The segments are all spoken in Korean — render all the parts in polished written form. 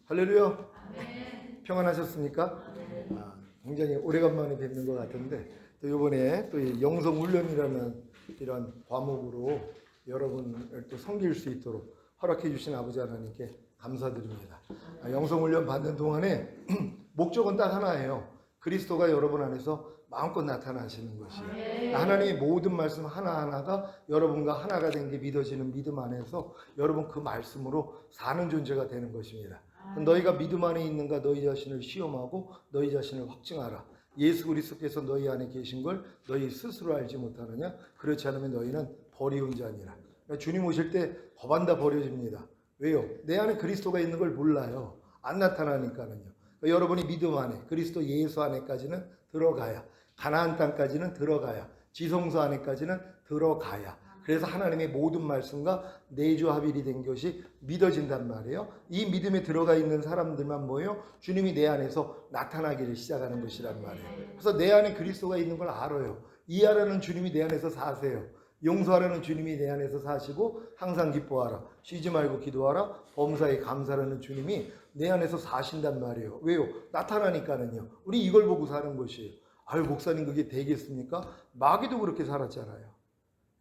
할렐루야. 아멘. 평안하셨습니까? 아멘. 굉장히 오래간만에 뵙는 것 같은데 또 이번에 또 이 영성 훈련이라는 이런 과목으로 여러분을 또 섬길 수 있도록 허락해 주신 아버지 하나님께 감사드립니다. 영성 훈련 받는 동안에 목적은 딱 하나예요. 그리스도가 여러분 안에서 마음껏 나타나시는 것이에요. 하나님의 모든 말씀 하나하나가 여러분과 하나가 된 게 믿어지는 믿음 안에서 여러분 그 말씀으로 사는 존재가 되는 것입니다. 너희가 믿음 안에 있는가 너희 자신을 시험하고 너희 자신을 확증하라. 예수 그리스도께서 너희 안에 계신 걸 너희 스스로 알지 못하느냐? 그렇지 않으면 너희는 버리운 자니라. 그러니까 주님 오실 때 법안 다 버려집니다. 왜요? 내 안에 그리스도가 있는 걸 몰라요. 안 나타나니까는요. 그러니까 여러분이 믿음 안에 그리스도 예수 안에까지는 들어가야, 가나안 땅까지는 들어가야, 지성소 안에까지는 들어가야, 그래서 하나님의 모든 말씀과 내주합일이 된 것이 믿어진단 말이에요. 이 믿음에 들어가 있는 사람들만 뭐예요? 주님이 내 안에서 나타나기를 시작하는 것이란 말이에요. 그래서 내 안에 그리스도가 있는 걸 알아요. 이해하라는 주님이 내 안에서 사세요. 용서하라는 주님이 내 안에서 사시고 항상 기뻐하라. 쉬지 말고 기도하라. 범사에 감사하는 주님이 내 안에서 사신단 말이에요. 왜요? 나타나니까는요. 우리 이걸 보고 사는 것이에요. 아유, 목사님 그게 되겠습니까? 마귀도 그렇게 살았잖아요.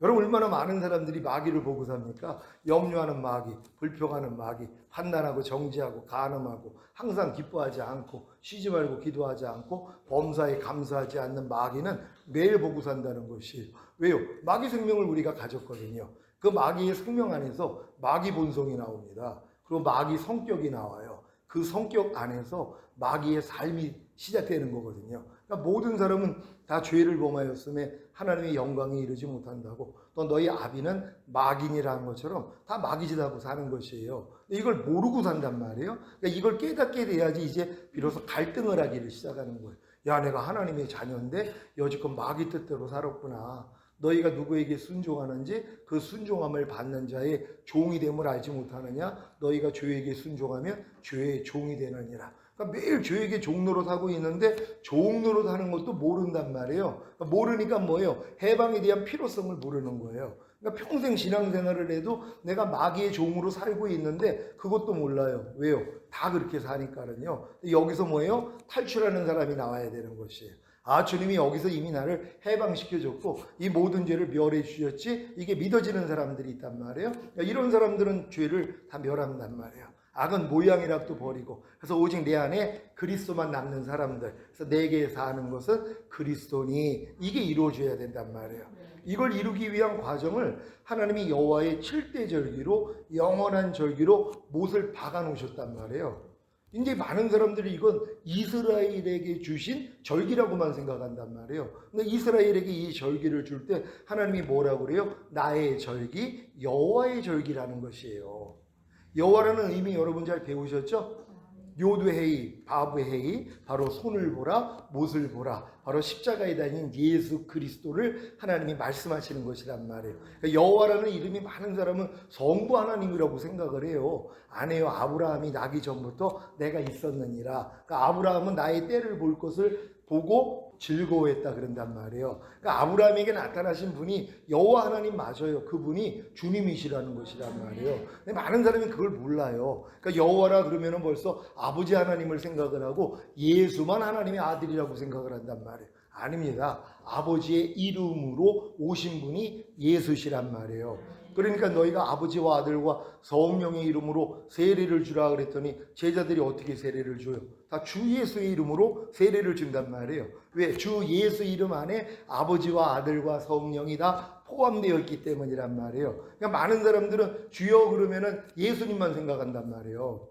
여러분 얼마나 많은 사람들이 마귀를 보고 삽니까? 염려하는 마귀, 불평하는 마귀, 판단하고 정죄하고 간음하고 항상 기뻐하지 않고 쉬지 말고 기도하지 않고 범사에 감사하지 않는 마귀는 매일 보고 산다는 것이에요. 왜요? 마귀 생명을 우리가 가졌거든요. 그 마귀의 생명 안에서 마귀 본성이 나옵니다. 그리고 마귀 성격이 나와요. 그 성격 안에서 마귀의 삶이 시작되는 거거든요. 그러니까 모든 사람은 다 죄를 범하였음에 하나님의 영광에 이르지 못한다고, 또 너희 아비는 마귀니라는 것처럼 다 마귀짓하고 사는 것이에요. 이걸 모르고 산단 말이에요. 그러니까 이걸 깨닫게 돼야지 이제 비로소 갈등을 하기를 시작하는 거예요. 야, 내가 하나님의 자녀인데 여지껏 마귀 뜻대로 살았구나. 너희가 누구에게 순종하는지 그 순종함을 받는 자의 종이 됨을 알지 못하느냐? 너희가 죄에게 순종하면 죄의 종이 되느니라. 그러니까 매일 죄에게 종노릇 하고 있는데 종노릇 하는 것도 모른단 말이에요. 그러니까 모르니까 뭐예요? 해방에 대한 필요성을 모르는 거예요. 그러니까 평생 신앙생활을 해도 내가 마귀의 종으로 살고 있는데 그것도 몰라요. 왜요? 다 그렇게 사니까는요. 여기서 뭐예요? 탈출하는 사람이 나와야 되는 것이에요. 아, 주님이 여기서 이미 나를 해방시켜줬고 이 모든 죄를 멸해 주셨지, 이게 믿어지는 사람들이 있단 말이에요. 그러니까 이런 사람들은 죄를 다 멸한단 말이에요. 악은 모양이라도 버리고, 그래서 오직 내 안에 그리스도만 남는 사람들, 그래서 내게 사는 것은 그리스도니, 이게 이루어져야 된단 말이에요. 이걸 이루기 위한 과정을 하나님이 여호와의 7대 절기로, 영원한 절기로 못을 박아 놓으셨단 말이에요. 이제 많은 사람들이 이건 이스라엘에게 주신 절기라고만 생각한단 말이에요. 근데 이스라엘에게 이 절기를 줄 때 하나님이 뭐라고 그래요? 나의 절기, 여호와의 절기라는 것이에요. 여호와라는 의미 여러분 잘 배우셨죠? 요드헤이, 바브헤이, 바로 손을 보라, 못을 보라, 바로 십자가에 달린 예수 그리스도를 하나님이 말씀하시는 것이란 말이에요. 그러니까 여호와라는 이름이 많은 사람은 성부 하나님이라고 생각을 해요. 아니에요. 아브라함이 나기 전부터 내가 있었느니라. 그러니까 아브라함은 나의 때를 볼 것을 보고 즐거워했다 그런단 말이에요. 그러니까 아브라함에게 나타나신 분이 여호와 하나님 맞아요. 그분이 주님이시라는 것이란 말이에요. 근데 많은 사람이 그걸 몰라요. 그러니까 여호와라 그러면은 벌써 아버지 하나님을 생각을 하고 예수만 하나님의 아들이라고 생각을 한단 말이에요. 아닙니다. 아버지의 이름으로 오신 분이 예수시란 말이에요. 그러니까 너희가 아버지와 아들과 성령의 이름으로 세례를 주라 그랬더니 제자들이 어떻게 세례를 줘요? 다 주 예수의 이름으로 세례를 준단 말이에요. 왜? 주 예수 이름 안에 아버지와 아들과 성령이 다 포함되어 있기 때문이란 말이에요. 그러니까 많은 사람들은 주여 그러면은 예수님만 생각한단 말이에요.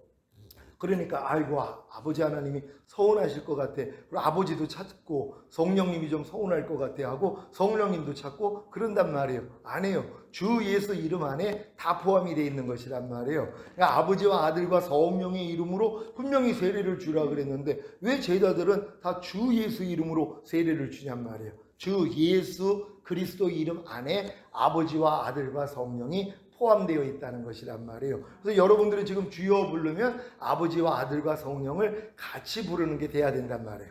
그러니까 아이고 아버지 하나님이 서운하실 것 같아. 그리고 아버지도 찾고 성령님이 좀 서운할 것 같아 하고 성령님도 찾고 그런단 말이에요. 안 해요. 주 예수 이름 안에 다 포함이 되어 있는 것이란 말이에요. 그러니까 아버지와 아들과 성령의 이름으로 분명히 세례를 주라 그랬는데 왜 제자들은 다 주 예수 이름으로 세례를 주냔 말이에요. 주 예수 그리스도 이름 안에 아버지와 아들과 성령이 포함되어 있다는 것이란 말이에요. 그래서 여러분들은 지금 주여 부르면 아버지와 아들과 성령을 같이 부르는 게 돼야 된단 말이에요.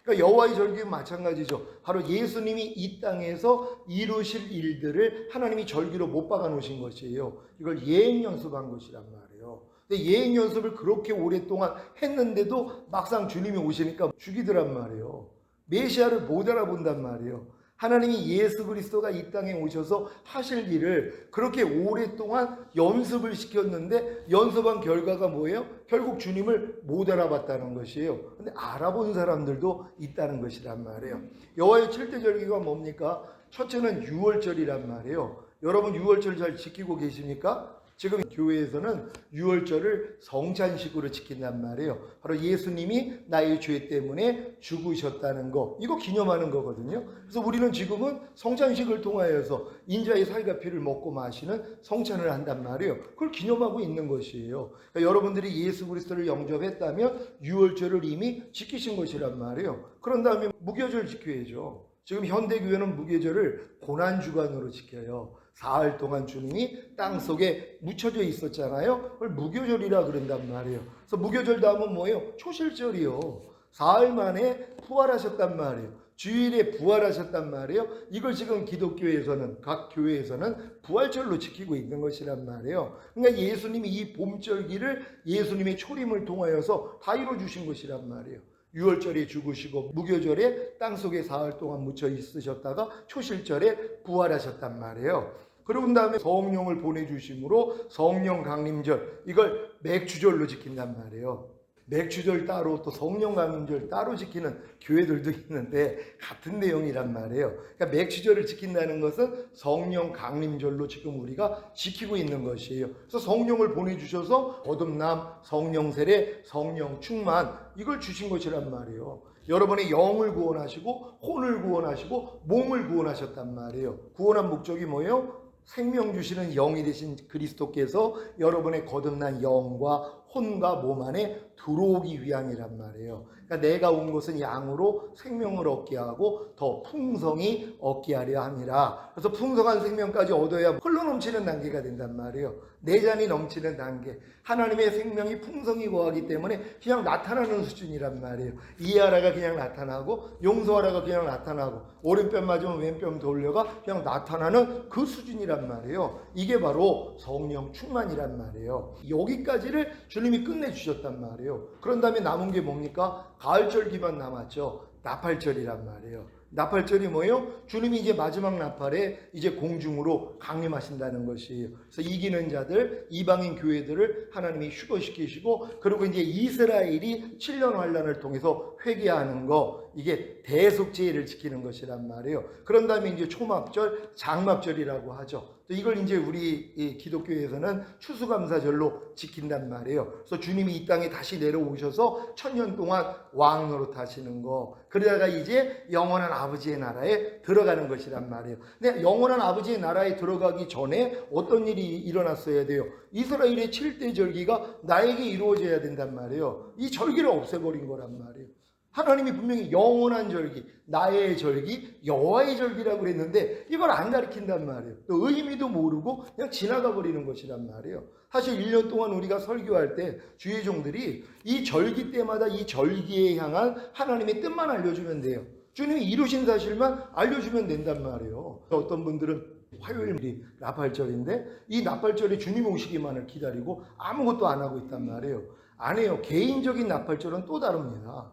그러니까 여호와의 절기는 마찬가지죠. 바로 예수님이 이 땅에서 이루실 일들을 하나님이 절기로 못 박아 놓으신 것이에요. 이걸 예행 연습한 것이란 말이에요. 근데 예행 연습을 그렇게 오랫동안 했는데도 막상 주님이 오시니까 죽이더란 말이에요. 메시아를 못 알아본단 말이에요. 하나님이 예수 그리스도가 이 땅에 오셔서 하실 일을 그렇게 오랫동안 연습을 시켰는데 연습한 결과가 뭐예요? 결국 주님을 못 알아봤다는 것이에요. 근데 알아본 사람들도 있다는 것이란 말이에요. 여호와의 7대 절기가 뭡니까? 첫째는 유월절이란 말이에요. 여러분 유월절 잘 지키고 계십니까? 지금 교회에서는 유월절을 성찬식으로 지킨단 말이에요. 바로 예수님이 나의 죄 때문에 죽으셨다는 거, 이거 기념하는 거거든요. 그래서 우리는 지금은 성찬식을 통하여서 인자의 살과 피를 먹고 마시는 성찬을 한단 말이에요. 그걸 기념하고 있는 것이에요. 그러니까 여러분들이 예수 그리스도를 영접했다면 유월절을 이미 지키신 것이란 말이에요. 그런 다음에 무교절 지켜야죠. 지금 현대교회는 무교절을 고난주간으로 지켜요. 사흘 동안 주님이 땅속에 묻혀져 있었잖아요. 그걸 무교절이라 그런단 말이에요. 그래서 무교절 다음은 뭐예요? 초실절이요. 사흘 만에 부활하셨단 말이에요. 주일에 부활하셨단 말이에요. 이걸 지금 기독교에서는, 각 교회에서는 부활절로 지키고 있는 것이란 말이에요. 그러니까 예수님이 이 봄절기를 예수님의 초림을 통하여서 다 이루어주신 것이란 말이에요. 유월절에 죽으시고 무교절에 땅속에 사흘 동안 묻혀 있으셨다가 초실절에 부활하셨단 말이에요. 그러고 다음에 성령을 보내주심으로 성령 강림절, 이걸 맥주절로 지킨단 말이에요. 맥주절 따로 또 성령 강림절 따로 지키는 교회들도 있는데 같은 내용이란 말이에요. 그러니까 맥주절을 지킨다는 것은 성령 강림절로 지금 우리가 지키고 있는 것이에요. 그래서 성령을 보내주셔서 거듭남, 성령 세례, 성령 충만, 이걸 주신 것이란 말이에요. 여러분의 영을 구원하시고 혼을 구원하시고 몸을 구원하셨단 말이에요. 구원한 목적이 뭐예요? 생명 주시는 영이 되신 그리스도께서 여러분의 거듭난 영과 혼과 몸 안에 들어오기 위함이란 말이에요. 그러니까 내가 온 것은 양으로 생명을 얻게 하고 더 풍성히 얻게 하려 함이라. 그래서 풍성한 생명까지 얻어야 흘러넘치는 단계가 된단 말이에요. 내 잔이 넘치는 단계. 하나님의 생명이 풍성히 거하기 때문에 그냥 나타나는 수준이란 말이에요. 이해하라가 그냥 나타나고 용서하라가 그냥 나타나고 오른편 맞으면 왼편 돌려가 그냥 나타나는 그 수준이란 말이에요. 이게 바로 성령 충만이란 말이에요. 여기까지를 주님이 끝내주셨단 말이에요. 그런 다음에 남은 게 뭡니까? 가을절기만 남았죠. 나팔절이란 말이에요. 나팔절이 뭐예요? 주님이 이제 마지막 나팔에 이제 공중으로 강림하신다는 것이에요. 그래서 이기는 자들, 이방인 교회들을 하나님이 휴거시키시고, 그리고 이제 이스라엘이 7년 환란을 통해서 회개하는 거, 이게 대속죄를 지키는 것이란 말이에요. 그런 다음에 이제 초막절, 장막절이라고 하죠. 이걸 이제 우리 기독교에서는 추수감사절로 지킨단 말이에요. 그래서 주님이 이 땅에 다시 내려오셔서 1000년 동안 왕 노릇하시는 거, 그러다가 이제 영원한 아버지의 나라에 들어가는 것이란 말이에요. 근데 영원한 아버지의 나라에 들어가기 전에 어떤 일이 일어났어야 돼요? 이스라엘의 7대 절기가 나에게 이루어져야 된단 말이에요. 이 절기를 없애버린 거란 말이에요. 하나님이 분명히 영원한 절기, 나의 절기, 여호와의 절기라고 그랬는데 이걸 안 가르친단 말이에요. 또 의미도 모르고 그냥 지나가 버리는 것이란 말이에요. 사실 1년 동안 우리가 설교할 때 주의 종들이 이 절기 때마다 이 절기에 향한 하나님의 뜻만 알려주면 돼요. 주님이 이루신 사실만 알려주면 된단 말이에요. 어떤 분들은 화요일이 나팔절인데 이 나팔절에 주님 오시기만을 기다리고 아무것도 안 하고 있단 말이에요. 안 해요. 개인적인 나팔절은 또 다릅니다.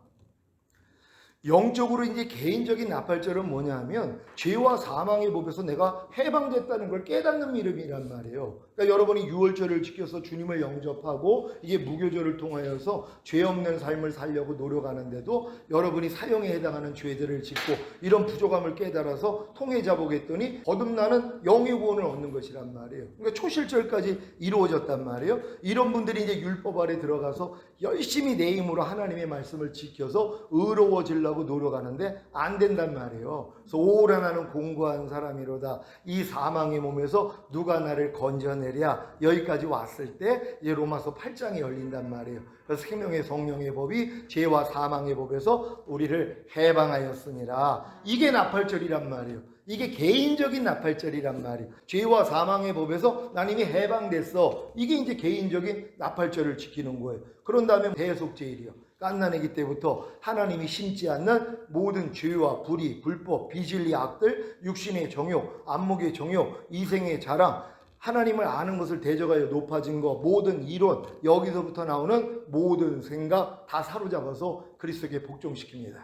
영적으로 이제 개인적인 나팔절은 뭐냐 하면 죄와 사망의 법에서 내가 해방됐다는 걸 깨닫는 이름이란 말이에요. 그러니까 여러분이 유월절을 지켜서 주님을 영접하고 이게 무교절을 통하여서 죄 없는 삶을 살려고 노력하는데도 여러분이 사형에 해당하는 죄들을 짓고 이런 부족함을 깨달아서 통해 잡아보겠더니 거듭나는 영의 구원을 얻는 것이란 말이에요. 그러니까 초실절까지 이루어졌단 말이에요. 이런 분들이 이제 율법 아래 들어가서 열심히 내 힘으로 하나님의 말씀을 지켜서 의로워지려고 노력하는데 안 된단 말이에요. 그래서 오라 나는 공고한 사람이로다. 이 사망의 몸에서 누가 나를 건져내랴. 여기까지 왔을 때 이제 로마서 8장이 열린단 말이에요. 그래서 생명의 성령의 법이 죄와 사망의 법에서 우리를 해방하였으니라. 이게 나팔절이란 말이에요. 이게 개인적인 나팔절이란 말이에요. 죄와 사망의 법에서 난 이미 해방됐어. 이게 이제 개인적인 나팔절을 지키는 거예요. 그런 다음에 대속죄일이요. 갓난아기 때부터 하나님이 심지 않는 모든 죄와 불의, 불법, 비진리, 악들, 육신의 정욕, 안목의 정욕, 이생의 자랑, 하나님을 아는 것을 대적하여 높아진 것, 모든 이론, 여기서부터 나오는 모든 생각 다 사로잡아서 그리스도께 복종시킵니다.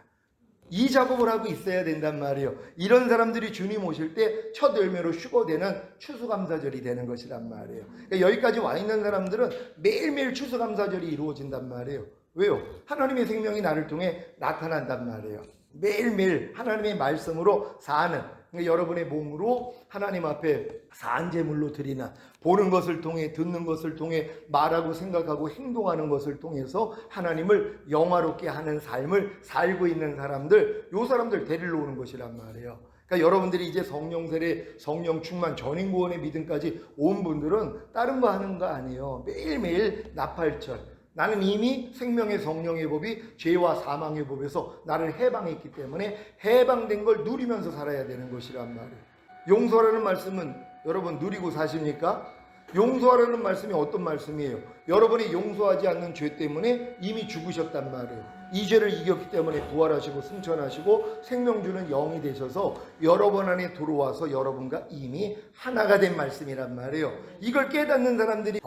이 작업을 하고 있어야 된단 말이에요. 이런 사람들이 주님 오실 때 첫 열매로 휴거되는 추수감사절이 되는 것이란 말이에요. 그러니까 여기까지 와 있는 사람들은 매일매일 추수감사절이 이루어진단 말이에요. 왜요? 하나님의 생명이 나를 통해 나타난단 말이에요. 매일매일 하나님의 말씀으로 사는, 그러니까 여러분의 몸으로 하나님 앞에 산제물로 드리는, 보는 것을 통해, 듣는 것을 통해, 말하고 생각하고 행동하는 것을 통해서 하나님을 영화롭게 하는 삶을 살고 있는 사람들, 요 사람들 데리러 오는 것이란 말이에요. 그러니까 여러분들이 이제 성령 세례, 성령 충만, 전인 구원의 믿음까지 온 분들은 다른 거 하는 거 아니에요. 매일매일 나팔절, 나는 이미 생명의 성령의 법이 죄와 사망의 법에서 나를 해방했기 때문에 해방된 걸 누리면서 살아야 되는 것이란 말이에요. 용서라는 말씀은 여러분 누리고 사십니까? 용서하라는 말씀이 어떤 말씀이에요? 여러분이 용서하지 않는 죄 때문에 이미 죽으셨단 말이에요. 이 죄를 이겼기 때문에 부활하시고 승천하시고 생명 주는 영이 되셔서 여러분 안에 들어와서 여러분과 이미 하나가 된 말씀이란 말이에요. 이걸 깨닫는 사람들이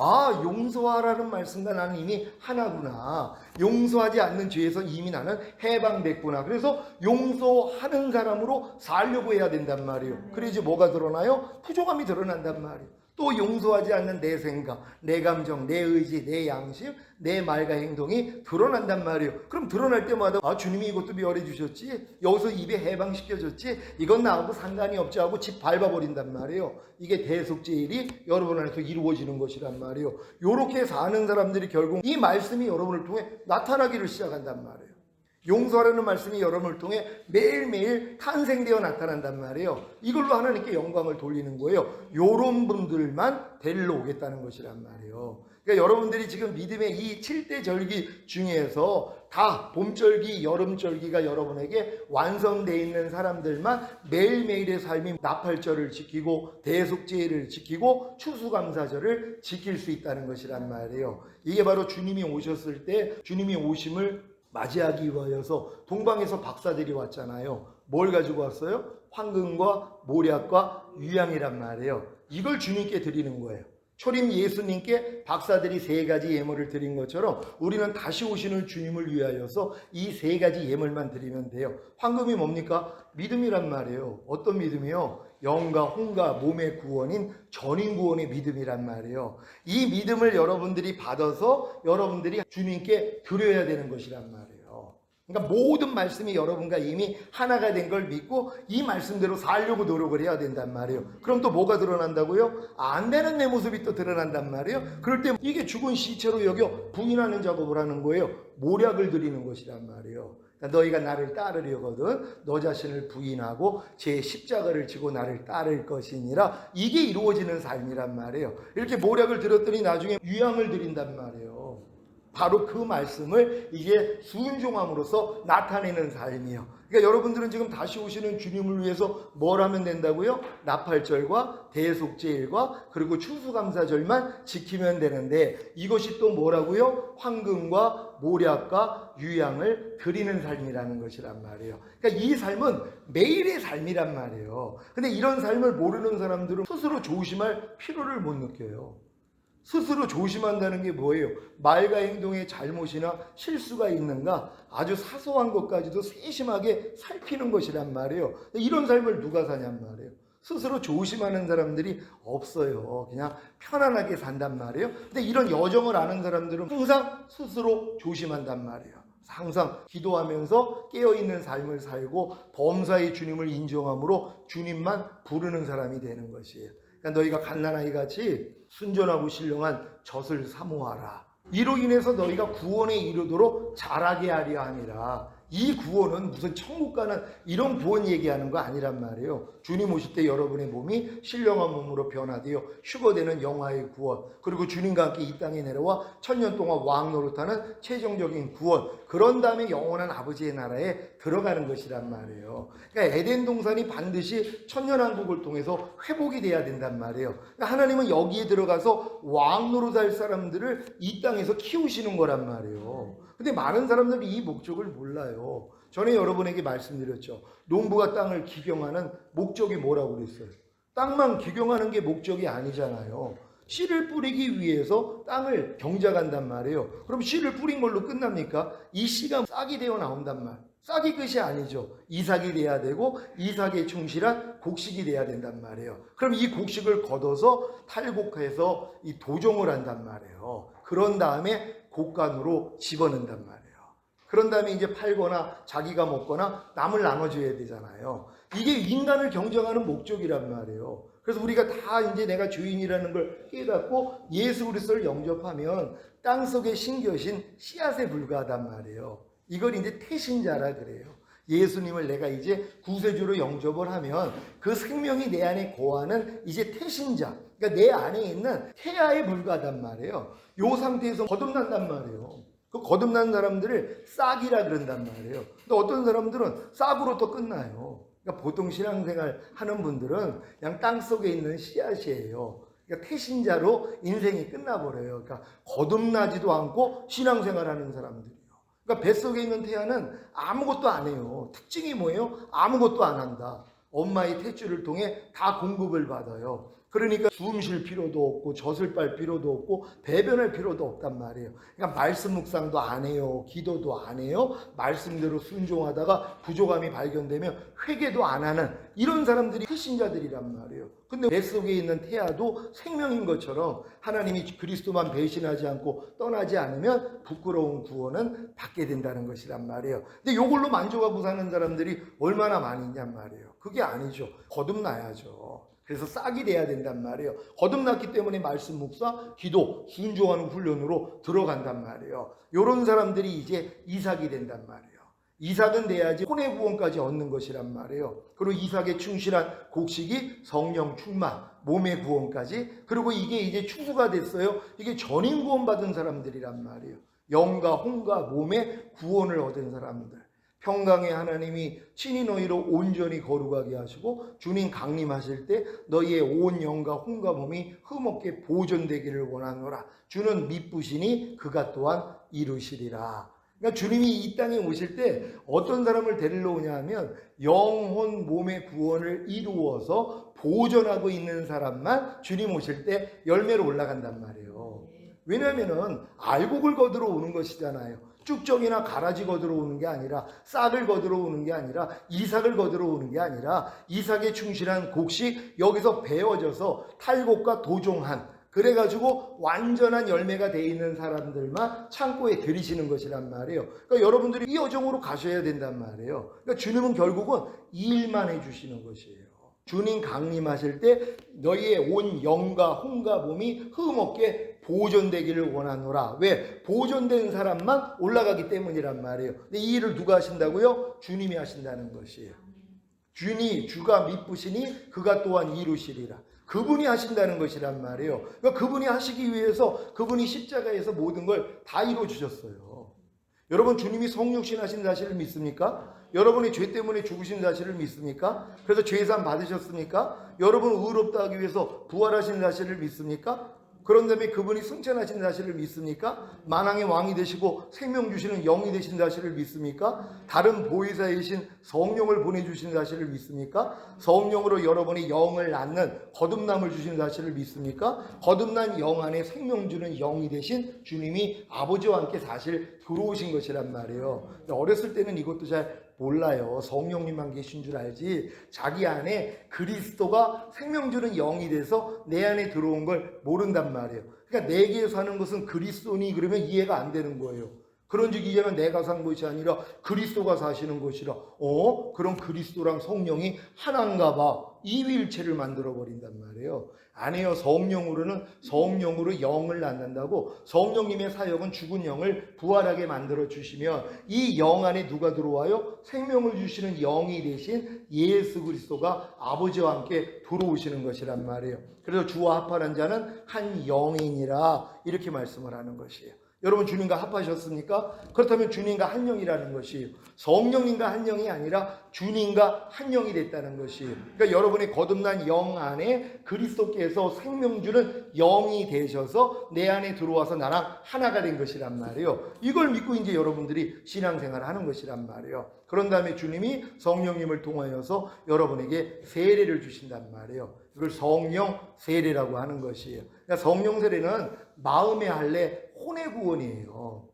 용서하라는 말씀과 나는 이미 하나구나. 용서하지 않는 죄에서 이미 나는 해방됐구나. 그래서 용서하는 사람으로 살려고 해야 된단 말이에요. 그래야지 뭐가 드러나요? 부족함이 드러난단 말이에요. 또 용서하지 않는 내 생각, 내 감정, 내 의지, 내 양심, 내 말과 행동이 드러난단 말이에요. 그럼 드러날 때마다 주님이 이것도 미워해 주셨지, 여기서 입에 해방시켜줬지, 이건 나하고 상관이 없지 하고 집 밟아버린단 말이에요. 이게 대속죄일이 여러분 안에서 이루어지는 것이란 말이에요. 요렇게 사는 사람들이 결국 이 말씀이 여러분을 통해 나타나기를 시작한단 말이에요. 용서하라는 말씀이 여러분을 통해 매일매일 탄생되어 나타난단 말이에요. 이걸로 하나님께 영광을 돌리는 거예요. 요런 분들만 데리러 오겠다는 것이란 말이에요. 그러니까 여러분들이 지금 믿음의 이 7대 절기 중에서 다 봄절기, 여름절기가 여러분에게 완성되어 있는 사람들만 매일매일의 삶이 나팔절을 지키고 대속죄를 지키고 추수감사절을 지킬 수 있다는 것이란 말이에요. 이게 바로 주님이 오셨을 때 주님이 오심을 맞이하기 위하여서 동방에서 박사들이 왔잖아요. 뭘 가지고 왔어요? 황금과 모략과 유향이란 말이에요. 이걸 주님께 드리는 거예요. 초림 예수님께 박사들이 3가지 예물을 드린 것처럼 우리는 다시 오시는 주님을 위하여서 이 3가지 예물만 드리면 돼요. 황금이 뭡니까? 믿음이란 말이에요. 어떤 믿음이요? 영과 혼과 몸의 구원인 전인 구원의 믿음이란 말이에요. 이 믿음을 여러분들이 받아서 여러분들이 주님께 드려야 되는 것이란 말이에요. 그러니까 모든 말씀이 여러분과 이미 하나가 된 걸 믿고 이 말씀대로 살려고 노력을 해야 된단 말이에요. 그럼 또 뭐가 드러난다고요? 안 되는 내 모습이 또 드러난단 말이에요. 그럴 때 이게 죽은 시체로 여겨 부인하는 작업을 하는 거예요. 모략을 드리는 것이란 말이에요. 너희가 나를 따르려거든 너 자신을 부인하고 제 십자가를 지고 나를 따를 것이니라. 이게 이루어지는 삶이란 말이에요. 이렇게 모략을 드렸더니 나중에 유향을 드린단 말이에요. 바로 그 말씀을 이제 순종함으로써 나타내는 삶이에요. 그러니까 여러분들은 지금 다시 오시는 주님을 위해서 뭘 하면 된다고요? 나팔절과 대속죄일과 그리고 추수감사절만 지키면 되는데 이것이 또 뭐라고요? 황금과 모략과 유향을 드리는 삶이라는 것이란 말이에요. 그러니까 이 삶은 매일의 삶이란 말이에요. 근데 이런 삶을 모르는 사람들은 스스로 조심할 필요를 못 느껴요. 스스로 조심한다는 게 뭐예요? 말과 행동에 잘못이나 실수가 있는가 아주 사소한 것까지도 세심하게 살피는 것이란 말이에요. 이런 삶을 누가 사냔 말이에요. 스스로 조심하는 사람들이 없어요. 그냥 편안하게 산단 말이에요. 근데 이런 여정을 아는 사람들은 항상 스스로 조심한단 말이에요. 항상 기도하면서 깨어있는 삶을 살고 범사의 주님을 인정함으로 주님만 부르는 사람이 되는 것이에요. 그러니까 너희가 갓난아이 같이 순전하고 신령한 젖을 사모하라. 이로 인해서 너희가 구원에 이르도록 자라게 하려 함이라. 이 구원은 무슨 천국 가는 이런 구원 얘기하는 거 아니란 말이에요. 주님 오실 때 여러분의 몸이 신령한 몸으로 변화되어 휴거되는 영화의 구원, 그리고 주님과 함께 이 땅에 내려와 천년 동안 왕 노릇하는 최종적인 구원, 그런 다음에 영원한 아버지의 나라에 들어가는 것이란 말이에요. 그러니까 에덴 동산이 반드시 천년왕국을 통해서 회복이 돼야 된단 말이에요. 그러니까 하나님은 여기에 들어가서 왕 노릇할 사람들을 이 땅에서 키우시는 거란 말이에요. 근데 많은 사람들이 이 목적을 몰라요. 전에 여러분에게 말씀드렸죠. 농부가 땅을 기경하는 목적이 뭐라고 그랬어요? 땅만 기경하는 게 목적이 아니잖아요. 씨를 뿌리기 위해서 땅을 경작한단 말이에요. 그럼 씨를 뿌린 걸로 끝납니까? 이 씨가 싹이 되어 나온단 말. 싹이 끝이 아니죠. 이삭이 돼야 되고 이삭에 충실한 곡식이 돼야 된단 말이에요. 그럼 이 곡식을 걷어서 탈곡해서 이 도종을 한단 말이에요. 그런 다음에 곡간으로 집어넣는단 말이에요. 그런 다음에 이제 팔거나 자기가 먹거나 남을 나눠줘야 되잖아요. 이게 인간을 경정하는 목적이란 말이에요. 그래서 우리가 다 이제 내가 주인이라는 걸 깨닫고 예수 그리스도를 영접하면 땅속에 심겨진 씨앗에 불과하단 말이에요. 이걸 이제 태신자라 그래요. 예수님을 내가 이제 구세주로 영접을 하면 그 생명이 내 안에 거하는 이제 태신자, 그러니까 내 안에 있는 태아에 불과하단 말이에요. 이 상태에서 거듭난단 말이에요. 그 거듭난 사람들을 싹이라 그런단 말이에요. 근데 어떤 사람들은 싹으로 또 끝나요. 그러니까 보통 신앙생활 하는 분들은 그냥 땅속에 있는 씨앗이에요. 그러니까 태신자로 인생이 끝나버려요. 그러니까 거듭나지도 않고 신앙생활하는 사람들이요. 그러니까 뱃속에 있는 태아는 아무것도 안 해요. 특징이 뭐예요? 아무것도 안 한다. 엄마의 탯줄을 통해 다 공급을 받아요. 그러니까 숨 쉴 필요도 없고 젖을 빨 필요도 없고 배변할 필요도 없단 말이에요. 그러니까 말씀 묵상도 안 해요. 기도도 안 해요. 말씀대로 순종하다가 부족함이 발견되면 회개도 안 하는 이런 사람들이 태신자들이란 말이에요. 근데 뱃속에 있는 태아도 생명인 것처럼 하나님이 그리스도만 배신하지 않고 떠나지 않으면 부끄러운 구원은 받게 된다는 것이란 말이에요. 근데 이걸로 만족하고 사는 사람들이 얼마나 많이 있냔 말이에요. 그게 아니죠. 거듭나야죠. 그래서 싹이 돼야 된단 말이에요. 거듭났기 때문에 말씀 묵상, 기도, 순종하는 훈련으로 들어간단 말이에요. 이런 사람들이 이제 이삭이 된단 말이에요. 이삭은 돼야지 혼의 구원까지 얻는 것이란 말이에요. 그리고 이삭에 충실한 곡식이 성령 충만, 몸의 구원까지. 그리고 이게 이제 추수가 됐어요. 이게 전인 구원 받은 사람들이란 말이에요. 영과 혼과 몸의 구원을 얻은 사람들. 평강의 하나님이 친히 너희로 온전히 거룩하게 하시고 주님 강림하실 때 너희의 온 영과 혼과 몸이 흠없게 보존되기를 원하노라. 주는 미쁘시니 그가 또한 이루시리라. 그러니까 주님이 이 땅에 오실 때 어떤 사람을 데리러 오냐 하면 영혼 몸의 구원을 이루어서 보존하고 있는 사람만 주님 오실 때 열매로 올라간단 말이에요. 왜냐하면 알곡을 거두러 오는 것이잖아요. 쭉정이나 가라지 거두러 오는 게 아니라 싹을 거두러 오는 게 아니라 이삭을 거두러 오는 게 아니라 이삭에 충실한 곡식 여기서 베어져서 탈곡과 도종한 그래가지고 완전한 열매가 돼 있는 사람들만 창고에 들이시는 것이란 말이에요. 그러니까 여러분들이 이 여정으로 가셔야 된단 말이에요. 그러니까 주님은 결국은 이 일만 해주시는 것이에요. 주님 강림하실 때 너희의 온 영과 혼과 몸이 흠없게 보존되기를 원하노라. 왜? 보존된 사람만 올라가기 때문이란 말이에요. 근데 이 일을 누가 하신다고요? 주님이 하신다는 것이에요. 주가 미쁘시니 그가 또한 이루시리라. 그분이 하신다는 것이란 말이에요. 그러니까 그분이 하시기 위해서 그분이 십자가에서 모든 걸 다 이루어 주셨어요. 여러분 주님이 성육신 하신 사실을 믿습니까? 여러분이 죄 때문에 죽으신 사실을 믿습니까? 그래서 죄산 받으셨습니까? 여러분 의롭다 하기 위해서 부활하신 사실을 믿습니까? 그런 다음에 그분이 승천하신 사실을 믿습니까? 만왕의 왕이 되시고 생명 주시는 영이 되신 사실을 믿습니까? 다른 보혜사이신 성령을 보내주신 사실을 믿습니까? 성령으로 여러분이 영을 낳는 거듭남을 주신 사실을 믿습니까? 거듭난 영 안에 생명 주는 영이 되신 주님이 아버지와 함께 사실 들어오신 것이란 말이에요. 어렸을 때는 이것도 잘 몰라요. 성령님만 계신 줄 알지 자기 안에 그리스도가 생명 주는 영이 돼서 내 안에 들어온 걸 모른단 말이에요. 그러니까 내게 사는 것은 그리스도니 그러면 이해가 안 되는 거예요. 그런즉 이제는 내가 산 것이 아니라 그리스도가 사시는 것이라. 그럼 그리스도랑 성령이 하나인가 봐. 이위일체를 만들어 버린단 말이에요. 아니에요. 성령으로 영을 낳는다고. 성령님의 사역은 죽은 영을 부활하게 만들어 주시면 이 영 안에 누가 들어와요? 생명을 주시는 영이 되신 예수 그리스도가 아버지와 함께 들어오시는 것이란 말이에요. 그래서 주와 합하는 자는 한 영이니라 이렇게 말씀을 하는 것이에요. 여러분 주님과 합하셨습니까? 그렇다면 주님과 한 영이라는 것이에요. 성령님과 한 영이 아니라 주님과 한 영이 됐다는 것이에요. 그러니까 여러분의 거듭난 영 안에 그리스도께서 생명 주는 영이 되셔서 내 안에 들어와서 나랑 하나가 된 것이란 말이에요. 이걸 믿고 이제 여러분들이 신앙생활을 하는 것이란 말이에요. 그런 다음에 주님이 성령님을 통하여서 여러분에게 세례를 주신단 말이에요. 이걸 성령 세례라고 하는 것이에요. 그러니까 성령 세례는 마음의 할례, 혼의 구원이에요.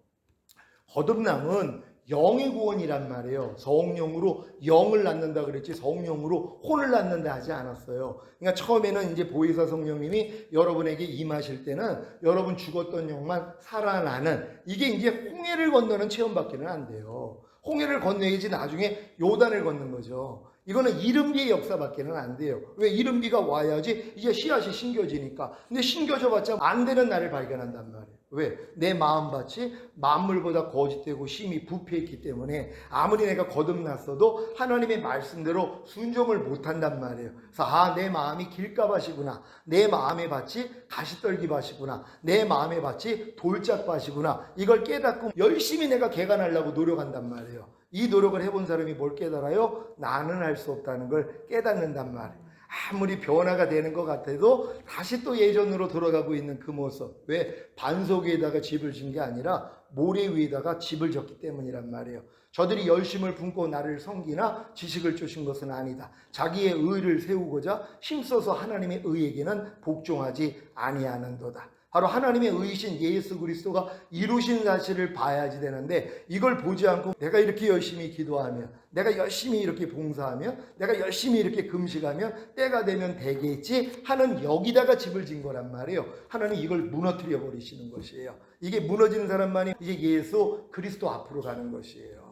거듭남은 영의 구원이란 말이에요. 성령으로 영을 낳는다 그랬지 성령으로 혼을 낳는다 하지 않았어요. 그러니까 처음에는 이제 보혜사 성령님이 여러분에게 임하실 때는 여러분 죽었던 영만 살아나는, 이게 이제 홍해를 건너는 체험밖에는 안 돼요. 홍해를 건너야지 나중에 요단을 걷는 거죠. 이거는 이른비의 역사밖에는 안 돼요. 왜? 이른비가 와야지 이제 씨앗이 심겨지니까. 근데 심겨져 봤자 안 되는 나를 발견한단 말이에요. 왜? 내 마음밭이 만물보다 거짓되고 심히 부패했기 때문에 아무리 내가 거듭났어도 하나님의 말씀대로 순종을 못한단 말이에요. 그래서 내 마음이 길가밭이구나, 내 마음의 밭이 가시떨기밭이구나, 내 마음의 밭이 돌짝밭이구나, 이걸 깨닫고 열심히 내가 개간하려고 노력한단 말이에요. 이 노력을 해본 사람이 뭘 깨달아요? 나는 할 수 없다는 걸 깨닫는단 말이에요. 아무리 변화가 되는 것 같아도 다시 또 예전으로 돌아가고 있는 그 모습. 왜? 반석 위에다가 집을 진 게 아니라 모래 위에다가 집을 졌기 때문이란 말이에요. 저들이 열심을 품고 나를 섬기나 지식을 쫓은 것은 아니다. 자기의 의를 세우고자 힘써서 하나님의 의에게는 복종하지 아니하는도다. 바로 하나님의 의이신 예수 그리스도가 이루신 사실을 봐야지 되는데, 이걸 보지 않고 내가 이렇게 열심히 기도하면, 내가 열심히 이렇게 봉사하면, 내가 열심히 이렇게 금식하면 때가 되면 되겠지 하는 여기다가 집을 진 거란 말이에요. 하나님 이걸 무너뜨려 버리시는 것이에요. 이게 무너지는 사람만이 이제 예수 그리스도 앞으로 가는 것이에요.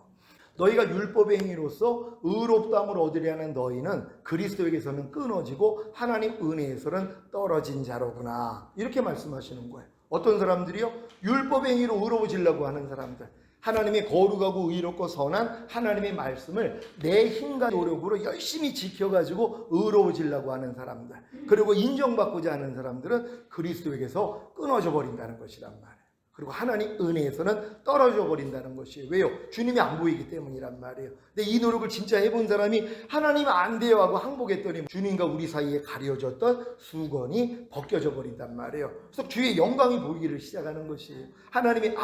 너희가 율법의 행위로서 의롭다함을 얻으려 하는 너희는 그리스도에게서는 끊어지고 하나님 은혜에서는 떨어진 자로구나, 이렇게 말씀하시는 거예요. 어떤 사람들이요? 율법의 행위로 의로워지려고 하는 사람들, 하나님의 거룩하고 의롭고 선한 하나님의 말씀을 내 힘과 노력으로 열심히 지켜가지고 의로워지려고 하는 사람들, 그리고 인정받고자 하는 사람들은 그리스도에게서 끊어져 버린다는 것이란 말이에요. 그리고 하나님 은혜에서는 떨어져 버린다는 것이에요. 왜요? 주님이 안 보이기 때문이란 말이에요. 근데 이 노력을 진짜 해본 사람이 하나님 안 돼요 하고 항복했더니 주님과 우리 사이에 가려졌던 수건이 벗겨져 버린단 말이에요. 그래서 주의 영광이 보이기를 시작하는 것이에요. 하나님이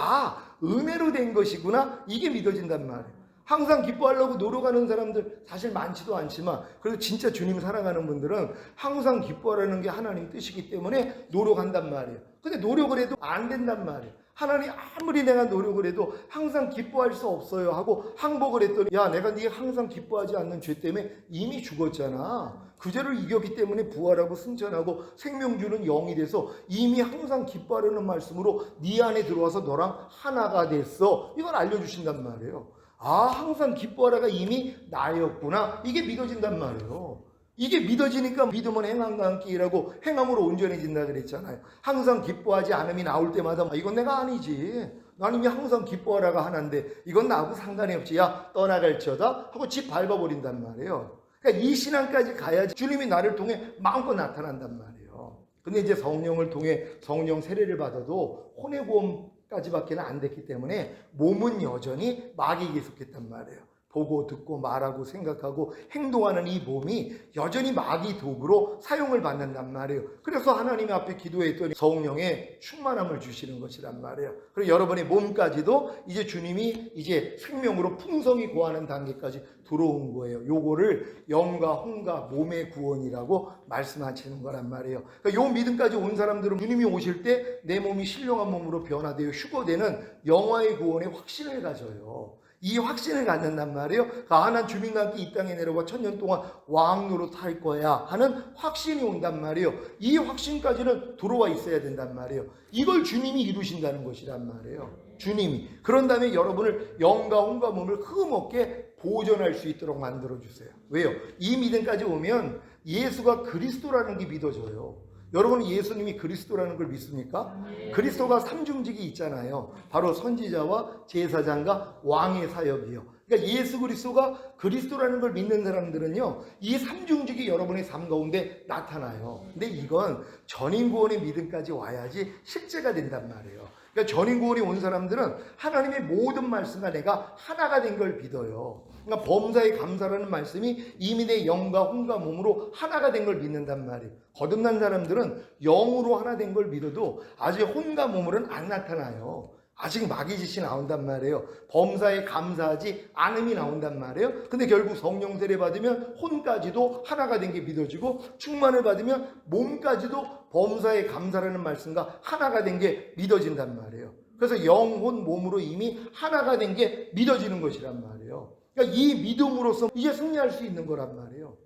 은혜로 된 것이구나, 이게 믿어진단 말이에요. 항상 기뻐하려고 노력하는 사람들 사실 많지도 않지만, 그래도 진짜 주님 사랑하는 분들은 항상 기뻐하라는 게 하나님 뜻이기 때문에 노력한단 말이에요. 근데 노력을 해도 안 된단 말이에요. 하나님 아무리 내가 노력을 해도 항상 기뻐할 수 없어요 하고 항복을 했더니, 야, 내가 네가 항상 기뻐하지 않는 죄 때문에 이미 죽었잖아. 그 죄를 이겼기 때문에 부활하고 승천하고 생명 주는 영이 돼서 이미 항상 기뻐하려는 말씀으로 네 안에 들어와서 너랑 하나가 됐어. 이걸 알려주신단 말이에요. 항상 기뻐하라가 이미 나였구나, 이게 믿어진단 말이에요. 이게 믿어지니까 믿음은 행함과 함께 일하고 행함으로 온전해진다 그랬잖아요. 항상 기뻐하지 않음이 나올 때마다 이건 내가 아니지, 나는 항상 기뻐하라가 하나인데 이건 나하고 상관이 없지, 야 떠나갈지어다 하고 집 밟아버린단 말이에요. 그러니까 이 신앙까지 가야지 주님이 나를 통해 마음껏 나타난단 말이에요. 근데 이제 성령을 통해 성령 세례를 받아도 혼의 구원까지밖에 안 됐기 때문에 몸은 여전히 마귀에게 속했단 말이에요. 보고 듣고 말하고 생각하고 행동하는 이 몸이 여전히 마귀 도구로 사용을 받는단 말이에요. 그래서 하나님 앞에 기도했더니 성령의 충만함을 주시는 것이란 말이에요. 그리고 여러분의 몸까지도 이제 주님이 이제 생명으로 풍성히 구하는 단계까지 들어온 거예요. 요거를 영과 혼과 몸의 구원이라고 말씀하시는 거란 말이에요. 그러니까 요 믿음까지 온 사람들은 주님이 오실 때 내 몸이 신령한 몸으로 변화되어 휴거되는 영화의 구원의 확신을 가져요. 이 확신을 갖는단 말이에요. 난 주님과 함께 이 땅에 내려와 1000년 동안 왕노로 탈 거야 하는 확신이 온단 말이에요. 이 확신까지는 들어와 있어야 된단 말이에요. 이걸 주님이 이루신다는 것이란 말이에요. 주님이. 그런 다음에 여러분을 영과 혼과 몸을 흠없게 보존할 수 있도록 만들어주세요. 왜요? 이 믿음까지 오면 예수가 그리스도라는 게 믿어져요. 여러분은 예수님이 그리스도라는 걸 믿습니까? 그리스도가 삼중직이 있잖아요. 바로 선지자와 제사장과 왕의 사역이요. 그러니까 예수 그리스도가 그리스도라는 걸 믿는 사람들은요, 이 삼중직이 여러분의 삶 가운데 나타나요. 근데 이건 전인구원의 믿음까지 와야지 실제가 된단 말이에요. 그러니까 전인구원이 온 사람들은 하나님의 모든 말씀과 내가 하나가 된 걸 믿어요. 그러니까 범사에 감사라는 말씀이 이미 내 영과 혼과 몸으로 하나가 된 걸 믿는단 말이에요. 거듭난 사람들은 영으로 하나 된 걸 믿어도 아직 혼과 몸으로는 안 나타나요. 아직 마귀짓이 나온단 말이에요. 범사에 감사하지 않음이 나온단 말이에요. 근데 결국 성령 세례 받으면 혼까지도 하나가 된 게 믿어지고, 충만을 받으면 몸까지도 범사에 감사라는 말씀과 하나가 된 게 믿어진단 말이에요. 그래서 영, 혼, 몸으로 이미 하나가 된 게 믿어지는 것이란 말이에요. 그러니까 이 믿음으로써 이제 승리할 수 있는 거란 말이에요.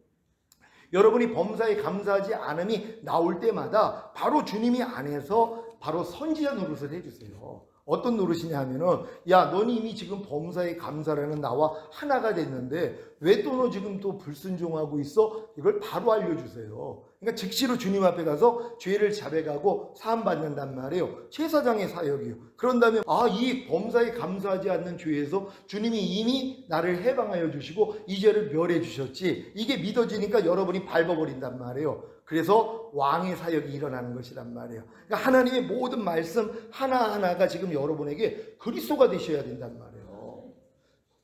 여러분이 범사에 감사하지 않음이 나올 때마다 바로 주님이 안에서 바로 선지자 노릇을 해주세요. 어떤 노릇이냐 하면은, 야, 너는 이미 지금 범사에 감사라는 나와 하나가 됐는데 왜 또 너 지금 또 불순종하고 있어? 이걸 바로 알려주세요. 그러니까 즉시로 주님 앞에 가서 죄를 자백하고 사함받는단 말이에요. 제사장의 사역이요. 그런 다음에 이 범사에 감사하지 않는 죄에서 주님이 이미 나를 해방하여 주시고 이 죄를 멸해 주셨지, 이게 믿어지니까 여러분이 밟아버린단 말이에요. 그래서 왕의 사역이 일어나는 것이란 말이에요. 그러니까 하나님의 모든 말씀 하나하나가 지금 여러분에게 그리스도가 되셔야 된단 말이에요.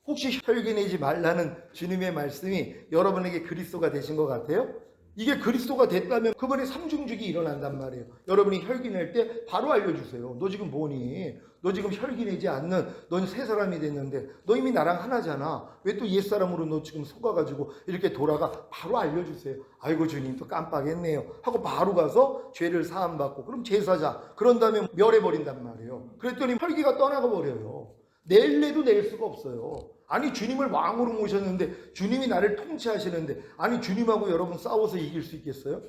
혹시 혈기내지 말라는 주님의 말씀이 여러분에게 그리스도가 되신 것 같아요? 이게 그리스도가 됐다면 그분의 삼중직이 일어난단 말이에요. 여러분이 혈기낼 때 바로 알려주세요. 너 지금 뭐니? 너 지금 혈기내지 않는, 넌 새 사람이 됐는데 너 이미 나랑 하나잖아. 왜 또 옛사람으로 너 지금 속아가지고 이렇게 돌아가? 바로 알려주세요. 아이고 주님 또 깜빡했네요 하고 바로 가서 죄를 사함받고, 그럼 제사자, 그런 다음에 멸해버린단 말이에요. 그랬더니 혈기가 떠나가 버려요. 낼래도 낼 수가 없어요. 아니 주님을 왕으로 모셨는데, 주님이 나를 통치하시는데, 아니 주님하고 여러분 싸워서 이길 수 있겠어요?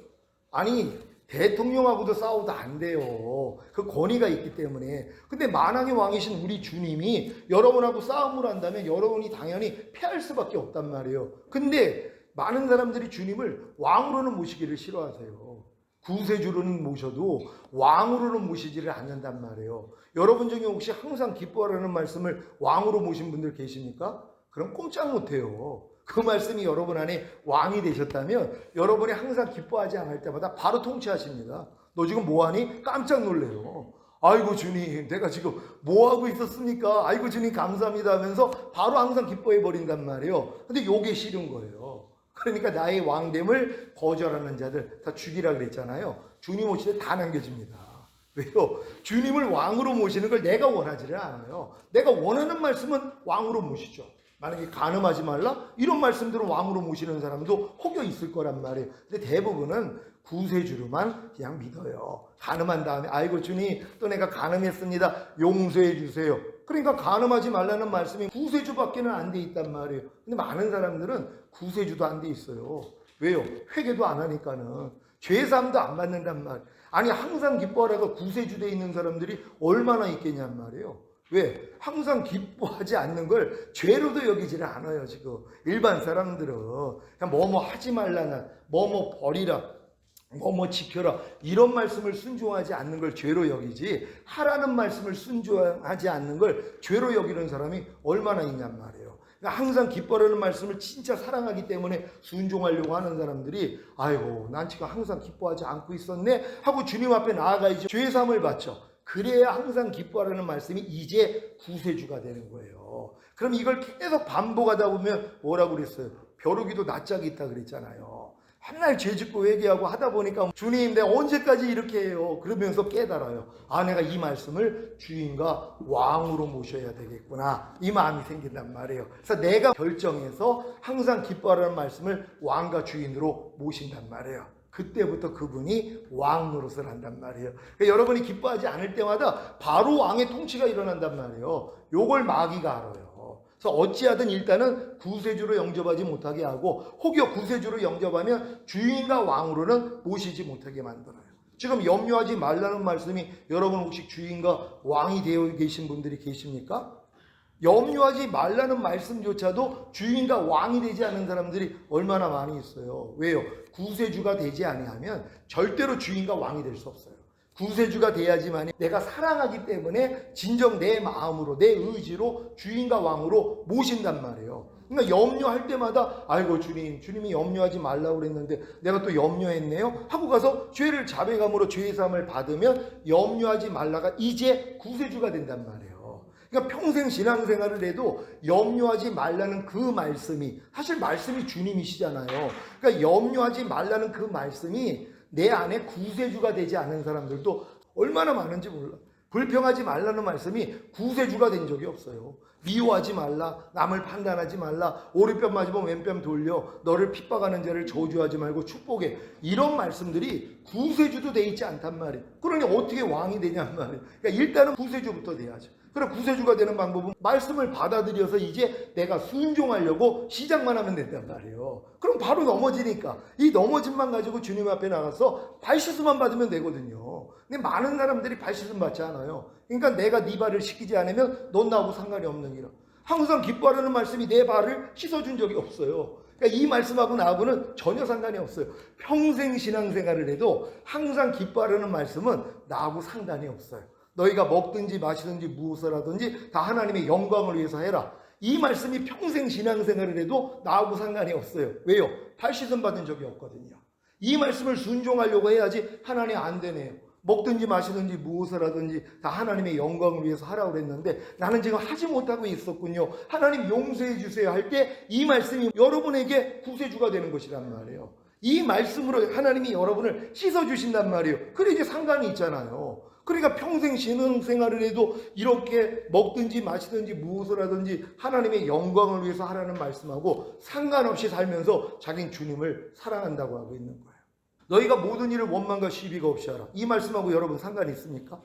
아니 대통령하고도 싸워도 안 돼요. 그 권위가 있기 때문에. 근데 만왕의 왕이신 우리 주님이 여러분하고 싸움을 한다면 여러분이 당연히 패할 수밖에 없단 말이에요. 근데 많은 사람들이 주님을 왕으로는 모시기를 싫어하세요. 구세주로는 모셔도 왕으로는 모시지를 않는단 말이에요. 여러분 중에 혹시 항상 기뻐하라는 말씀을 왕으로 모신 분들 계십니까? 그럼 꼼짝 못해요. 그 말씀이 여러분 안에 왕이 되셨다면 여러분이 항상 기뻐하지 않을 때마다 바로 통치하십니다. 너 지금 뭐하니? 깜짝 놀래요. 아이고 주님, 내가 지금 뭐하고 있었습니까? 아이고 주님 감사합니다 하면서 바로 항상 기뻐해 버린단 말이에요. 근데 요게 싫은 거예요. 그러니까 나의 왕됨을 거절하는 자들 다 죽이라 그랬잖아요. 주님 오실 때 다 남겨집니다. 왜요? 주님을 왕으로 모시는 걸 내가 원하지를 않아요. 내가 원하는 말씀은 왕으로 모시죠. 만약에 간음하지 말라? 이런 말씀들은 왕으로 모시는 사람도 혹여 있을 거란 말이에요. 근데 대부분은 구세주로만 그냥 믿어요. 간음한 다음에 아이고 주님 또 내가 간음했습니다. 용서해 주세요. 그러니까 간음하지 말라는 말씀이 구세주밖에는 안 돼 있단 말이에요. 근데 많은 사람들은 구세주도 안 돼 있어요. 왜요? 회개도 안 하니까는. 죄사함도 안 받는단 말이에요. 아니 항상 기뻐하라고 구세주 돼 있는 사람들이 얼마나 있겠냔 말이에요. 왜? 항상 기뻐하지 않는 걸 죄로도 여기지를 않아요. 지금 일반 사람들은 그냥 뭐뭐 하지 말라나, 뭐뭐 버리라, 뭐뭐 지켜라, 이런 말씀을 순종하지 않는 걸 죄로 여기지, 하라는 말씀을 순종하지 않는 걸 죄로 여기는 사람이 얼마나 있냔 말이에요. 그러니까 항상 기뻐하라는 말씀을 진짜 사랑하기 때문에 순종하려고 하는 사람들이 아이고 난 지금 항상 기뻐하지 않고 있었네 하고 주님 앞에 나아가야지 죄사함을 받죠. 그래야 항상 기뻐하라는 말씀이 이제 구세주가 되는 거예요. 그럼 이걸 계속 반복하다 보면 뭐라고 그랬어요? 벼룩이도 낯짝이 있다 그랬잖아요. 맨날 죄짓고 회개하고 하다 보니까 주님 내가 언제까지 이렇게 해요? 그러면서 깨달아요. 내가 이 말씀을 주인과 왕으로 모셔야 되겠구나, 이 마음이 생긴단 말이에요. 그래서 내가 결정해서 항상 기뻐하라는 말씀을 왕과 주인으로 모신단 말이에요. 그때부터 그분이 왕 노릇을 한단 말이에요. 그러니까 여러분이 기뻐하지 않을 때마다 바로 왕의 통치가 일어난단 말이에요. 요걸 마귀가 알아요. 그래서 어찌하든 일단은 구세주로 영접하지 못하게 하고, 혹여 구세주로 영접하면 주인과 왕으로는 모시지 못하게 만들어요. 지금 염려하지 말라는 말씀이 여러분 혹시 주인과 왕이 되어 계신 분들이 계십니까? 염려하지 말라는 말씀조차도 주인과 왕이 되지 않는 사람들이 얼마나 많이 있어요. 왜요? 구세주가 되지 아니하면 절대로 주인과 왕이 될 수 없어요. 구세주가 돼야지만 내가 사랑하기 때문에 진정 내 마음으로 내 의지로 주인과 왕으로 모신단 말이에요. 그러니까 염려할 때마다 아이고 주님이 염려하지 말라고 그랬는데 내가 또 염려했네요 하고 가서 죄를 자백함으로 죄의 사함을 받으면 염려하지 말라가 이제 구세주가 된단 말이에요. 그러니까 평생 신앙생활을 해도 염려하지 말라는 그 말씀이 사실 말씀이 주님이시잖아요. 그러니까 염려하지 말라는 그 말씀이 내 안에 구세주가 되지 않은 사람들도 얼마나 많은지 몰라. 불평하지 말라는 말씀이 구세주가 된 적이 없어요. 미워하지 말라, 남을 판단하지 말라, 오른뺨 맞으면 왼뺨 돌려, 너를 핍박하는 자를 저주하지 말고 축복해. 이런 말씀들이 구세주도 돼 있지 않단 말이에요. 그러니 어떻게 왕이 되냔 말이에요. 그러니까 일단은 구세주부터 돼야죠. 그럼 구세주가 되는 방법은 말씀을 받아들여서 이제 내가 순종하려고 시작만 하면 된단 말이에요. 그럼 바로 넘어지니까 이 넘어짐만 가지고 주님 앞에 나가서 발씻음만 받으면 되거든요. 근데 많은 사람들이 발씻음 받지 않아요. 그러니까 내가 네 발을 씻기지 않으면 넌 나하고 상관이 없느니라. 항상 기뻐하라는 말씀이 내 발을 씻어준 적이 없어요. 그러니까 이 말씀하고 나하고는 전혀 상관이 없어요. 평생 신앙생활을 해도 항상 기뻐하라는 말씀은 나하고 상관이 없어요. 너희가 먹든지 마시든지 무엇을 하든지 다 하나님의 영광을 위해서 해라. 이 말씀이 평생 신앙생활을 해도 나하고 상관이 없어요. 왜요? 발씻음 받은 적이 없거든요. 이 말씀을 순종하려고 해야지 하나님 안 되네요. 먹든지 마시든지 무엇을 하든지 다 하나님의 영광을 위해서 하라고 그랬는데 나는 지금 하지 못하고 있었군요. 하나님 용서해 주세요 할 때 이 말씀이 여러분에게 구세주가 되는 것이란 말이에요. 이 말씀으로 하나님이 여러분을 씻어주신단 말이에요. 그래 이제 상관이 있잖아요. 그러니까 평생 신앙생활을 해도 이렇게 먹든지 마시든지 무엇을 하든지 하나님의 영광을 위해서 하라는 말씀하고 상관없이 살면서 자기는 주님을 사랑한다고 하고 있는 거예요. 너희가 모든 일을 원망과 시비가 없이 하라. 이 말씀하고 여러분 상관이 있습니까?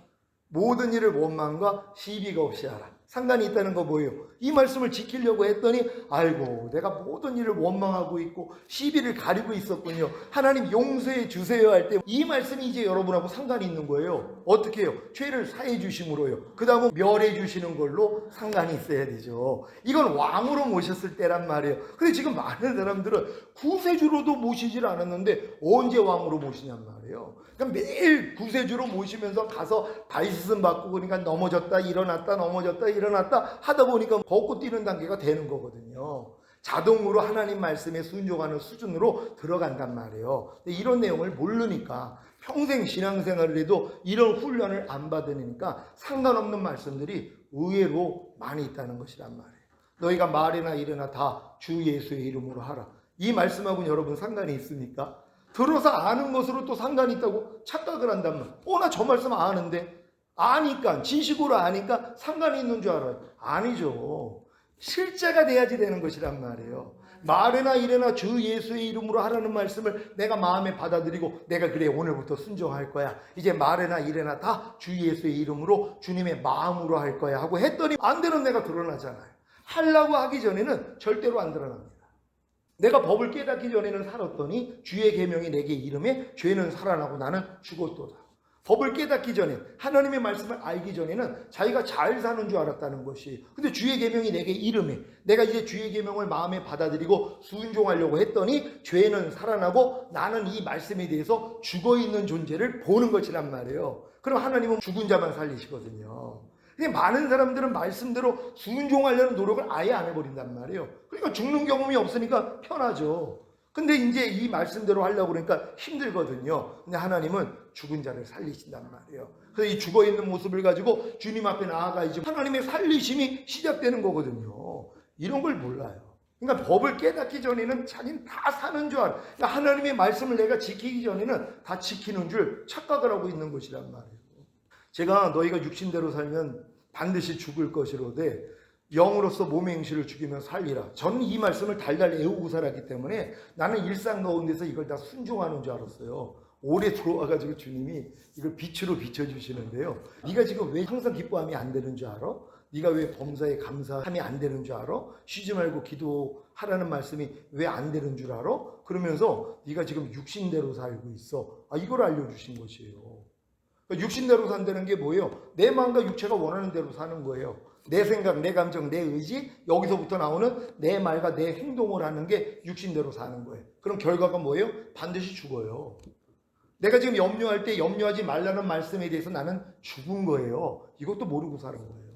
모든 일을 원망과 시비가 없이 하라. 상관이 있다는 거 뭐예요? 이 말씀을 지키려고 했더니 아이고 내가 모든 일을 원망하고 있고 시비를 가리고 있었군요. 하나님 용서해 주세요 할 때 이 말씀이 이제 여러분하고 상관이 있는 거예요. 어떻게 해요? 죄를 사해 주심으로요. 그 다음은 멸해 주시는 걸로 상관이 있어야 되죠. 이건 왕으로 모셨을 때란 말이에요. 근데 지금 많은 사람들은 구세주로도 모시질 않았는데 언제 왕으로 모시냔 말이에요. 그러니까 매일 구세주로 모시면서 가서 발씻음 받고 그러니까 넘어졌다 일어났다 넘어졌다 일어났다 하다 보니까 걷고 뛰는 단계가 되는 거거든요. 자동으로 하나님 말씀에 순종하는 수준으로 들어간단 말이에요. 근데 이런 내용을 모르니까 평생 신앙생활을 해도 이런 훈련을 안 받으니까 상관없는 말씀들이 의외로 많이 있다는 것이란 말이에요. 너희가 말이나 일이나 다 주 예수의 이름으로 하라. 이 말씀하고는 여러분 상관이 있습니까? 들어서 아는 것으로 또 상관이 있다고 착각을 한단 말이에요. 나 저 말씀 아는데 아니까 지식으로 아니까 상관이 있는 줄 알아요. 아니죠. 실제가 돼야지 되는 것이란 말이에요. 말이나 일이나 주 예수의 이름으로 하라는 말씀을 내가 마음에 받아들이고 내가 그래 오늘부터 순종할 거야. 이제 말이나 일이나 다 주 예수의 이름으로 주님의 마음으로 할 거야 하고 했더니 안 되는 내가 드러나잖아요. 하려고 하기 전에는 절대로 안 드러납니다. 내가 법을 깨닫기 전에는 살았더니 주의 계명이 내게 이름에 죄는 살아나고 나는 죽었도다. 법을 깨닫기 전에 하나님의 말씀을 알기 전에는 자기가 잘 사는 줄 알았다는 것이 근데 주의 계명이 내게 이름에 내가 이제 주의 계명을 마음에 받아들이고 순종하려고 했더니 죄는 살아나고 나는 이 말씀에 대해서 죽어있는 존재를 보는 것이란 말이에요. 그럼 하나님은 죽은 자만 살리시거든요. 근데 많은 사람들은 말씀대로 순종하려는 노력을 아예 안 해버린단 말이에요. 그러니까 죽는 경험이 없으니까 편하죠. 근데 이제 이 말씀대로 하려고 그러니까 힘들거든요. 근데 하나님은 죽은 자를 살리신단 말이에요. 그래서 이 죽어있는 모습을 가지고 주님 앞에 나아가야지 하나님의 살리심이 시작되는 거거든요. 이런 걸 몰라요. 그러니까 법을 깨닫기 전에는 자기는 다 사는 줄 알아. 그러니까 하나님의 말씀을 내가 지키기 전에는 다 지키는 줄 착각을 하고 있는 것이란 말이에요. 제가 너희가 육신대로 살면 반드시 죽을 것이로되 영으로서 몸의 행실을 죽이며 살리라. 저는 이 말씀을 달달 애우고 살았기 때문에 나는 일상 가운데서 이걸 다 순종하는 줄 알았어요. 오래 들어와가지고 주님이 이걸 빛으로 비춰주시는데요. 네가 지금 왜 항상 기뻐함이 안 되는 줄 알아? 네가 왜 범사에 감사함이 안 되는 줄 알아? 쉬지 말고 기도하라는 말씀이 왜 안 되는 줄 알아? 그러면서 네가 지금 육신대로 살고 있어. 이걸 알려주신 것이에요. 육신대로 산다는 게 뭐예요? 내 마음과 육체가 원하는 대로 사는 거예요. 내 생각, 내 감정, 내 의지, 여기서부터 나오는 내 말과 내 행동을 하는 게 육신대로 사는 거예요. 그럼 결과가 뭐예요? 반드시 죽어요. 내가 지금 염려할 때 염려하지 말라는 말씀에 대해서 나는 죽은 거예요. 이것도 모르고 사는 거예요.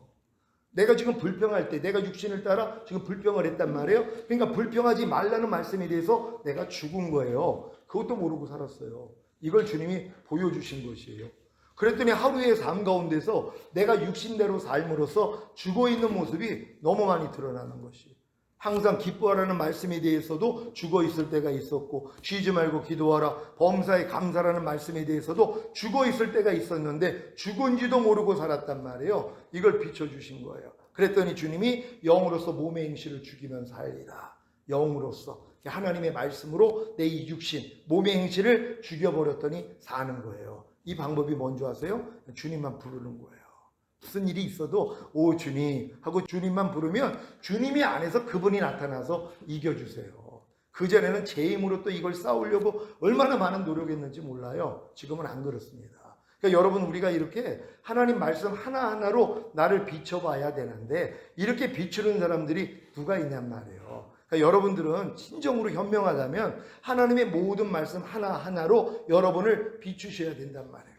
내가 지금 불평할 때 내가 육신을 따라 지금 불평을 했단 말이에요. 그러니까 불평하지 말라는 말씀에 대해서 내가 죽은 거예요. 그것도 모르고 살았어요. 이걸 주님이 보여주신 것이에요. 그랬더니 하루의 삶 가운데서 내가 육신대로 삶으로써 죽어있는 모습이 너무 많이 드러나는 것이, 항상 기뻐하라는 말씀에 대해서도 죽어있을 때가 있었고, 쉬지 말고 기도하라, 범사에 감사라는 말씀에 대해서도 죽어있을 때가 있었는데 죽은지도 모르고 살았단 말이에요. 이걸 비춰주신 거예요. 그랬더니 주님이 영으로서 몸의 행실을 죽이면 살리라. 영으로서 하나님의 말씀으로 내 이 육신, 몸의 행실을 죽여버렸더니 사는 거예요. 이 방법이 뭔지 아세요? 주님만 부르는 거예요. 무슨 일이 있어도 오 주님 하고 주님만 부르면 주님이 안에서 그분이 나타나서 이겨주세요. 그전에는 제 힘으로 또 이걸 쌓으려고 얼마나 많은 노력했는지 몰라요. 지금은 안 그렇습니다. 그러니까 여러분, 우리가 이렇게 하나님 말씀 하나하나로 나를 비춰봐야 되는데 이렇게 비추는 사람들이 누가 있냔 말이에요. 그러니까 여러분들은 진정으로 현명하다면 하나님의 모든 말씀 하나하나로 여러분을 비추셔야 된단 말이에요.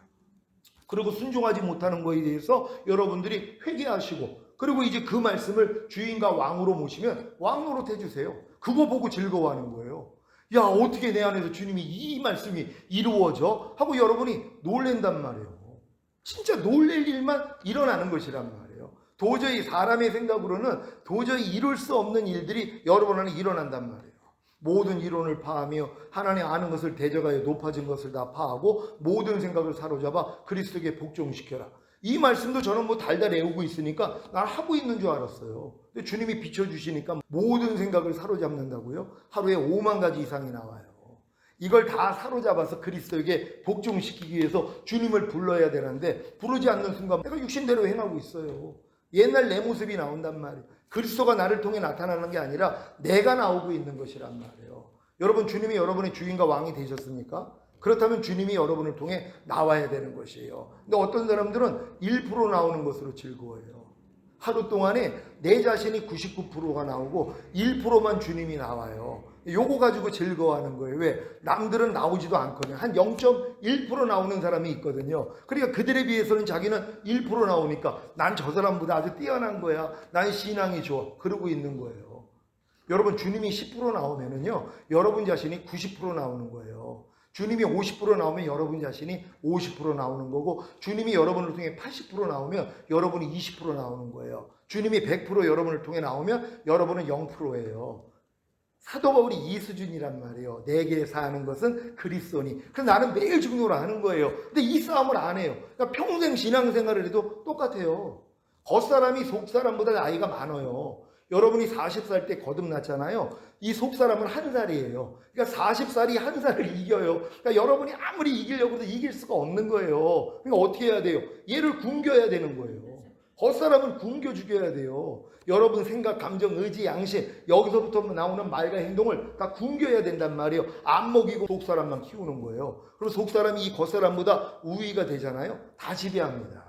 그리고 순종하지 못하는 것에 대해서 여러분들이 회개하시고, 그리고 이제 그 말씀을 주인과 왕으로 모시면 왕 노릇 해주세요. 그거 보고 즐거워하는 거예요. 야, 어떻게 내 안에서 주님이 이 말씀이 이루어져? 하고 여러분이 놀랜단 말이에요. 진짜 놀랄 일만 일어나는 것이란 말이에요. 도저히 사람의 생각으로는 도저히 이룰 수 없는 일들이 여러분 안에 일어난단 말이에요. 모든 이론을 파하며 하나님 아는 것을 대적하여 높아진 것을 다 파하고 모든 생각을 사로잡아 그리스도에게 복종시켜라. 이 말씀도 저는 뭐 달달 외우고 있으니까 난 하고 있는 줄 알았어요. 근데 주님이 비춰주시니까 모든 생각을 사로잡는다고요? 하루에 5만 가지 이상이 나와요. 이걸 다 사로잡아서 그리스도에게 복종시키기 위해서 주님을 불러야 되는데 부르지 않는 순간 내가 육신대로 행하고 있어요. 옛날 내 모습이 나온단 말이에요. 그리스도가 나를 통해 나타나는 게 아니라 내가 나오고 있는 것이란 말이에요. 여러분, 주님이 여러분의 주인과 왕이 되셨습니까? 그렇다면 주님이 여러분을 통해 나와야 되는 것이에요. 근데 어떤 사람들은 1% 나오는 것으로 즐거워해요. 하루 동안에 내 자신이 99%가 나오고 1%만 주님이 나와요. 요거 가지고 즐거워하는 거예요. 왜? 남들은 나오지도 않거든요. 한 0.1% 나오는 사람이 있거든요. 그러니까 그들에 비해서는 자기는 1% 나오니까 난 저 사람보다 아주 뛰어난 거야. 난 신앙이 좋아. 그러고 있는 거예요. 여러분, 주님이 10% 나오면은요, 여러분 자신이 90% 나오는 거예요. 주님이 50% 나오면 여러분 자신이 50% 나오는 거고, 주님이 여러분을 통해 80% 나오면 여러분이 20% 나오는 거예요. 주님이 100% 여러분을 통해 나오면 여러분은 0%예요. 사도 바울이 이 수준이란 말이에요. 내게 사는 것은 그리스도니. 그래서 나는 매일 중노를 하는 거예요. 근데 이 싸움을 안 해요. 그러니까 평생 신앙생활을 해도 똑같아요. 겉사람이 속사람보다 나이가 많아요. 여러분이 40살 때 거듭났잖아요. 이 속사람은 1살이에요. 그러니까 40살이 1살을 이겨요. 그러니까 여러분이 아무리 이기려고 해도 이길 수가 없는 거예요. 그러니까 어떻게 해야 돼요? 얘를 굶겨야 되는 거예요. 겉사람은 굶겨 죽여야 돼요. 여러분 생각, 감정, 의지, 양심, 여기서부터 나오는 말과 행동을 다 굶겨야 된단 말이에요. 안 먹이고 속사람만 키우는 거예요. 그리고 속사람이 이 겉사람보다 우위가 되잖아요. 다 지배합니다.